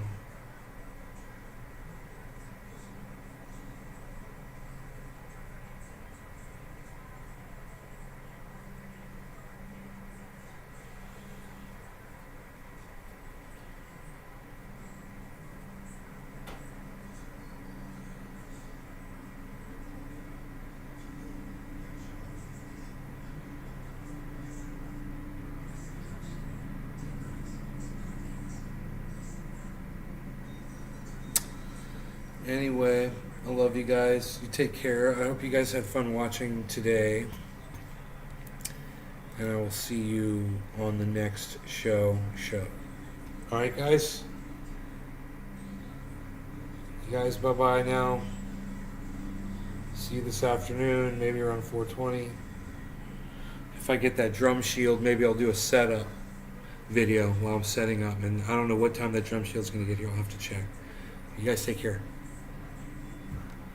Anyway, I love you guys. You take care. I hope you guys had fun watching today. And I will see you on the next show. Alright, guys? You guys, bye-bye now. See you this afternoon, maybe around 4:20. If I get that drum shield, maybe I'll do a setup video while I'm setting up. And I don't know what time that drum shield's going to get here. I'll have to check. You guys take care.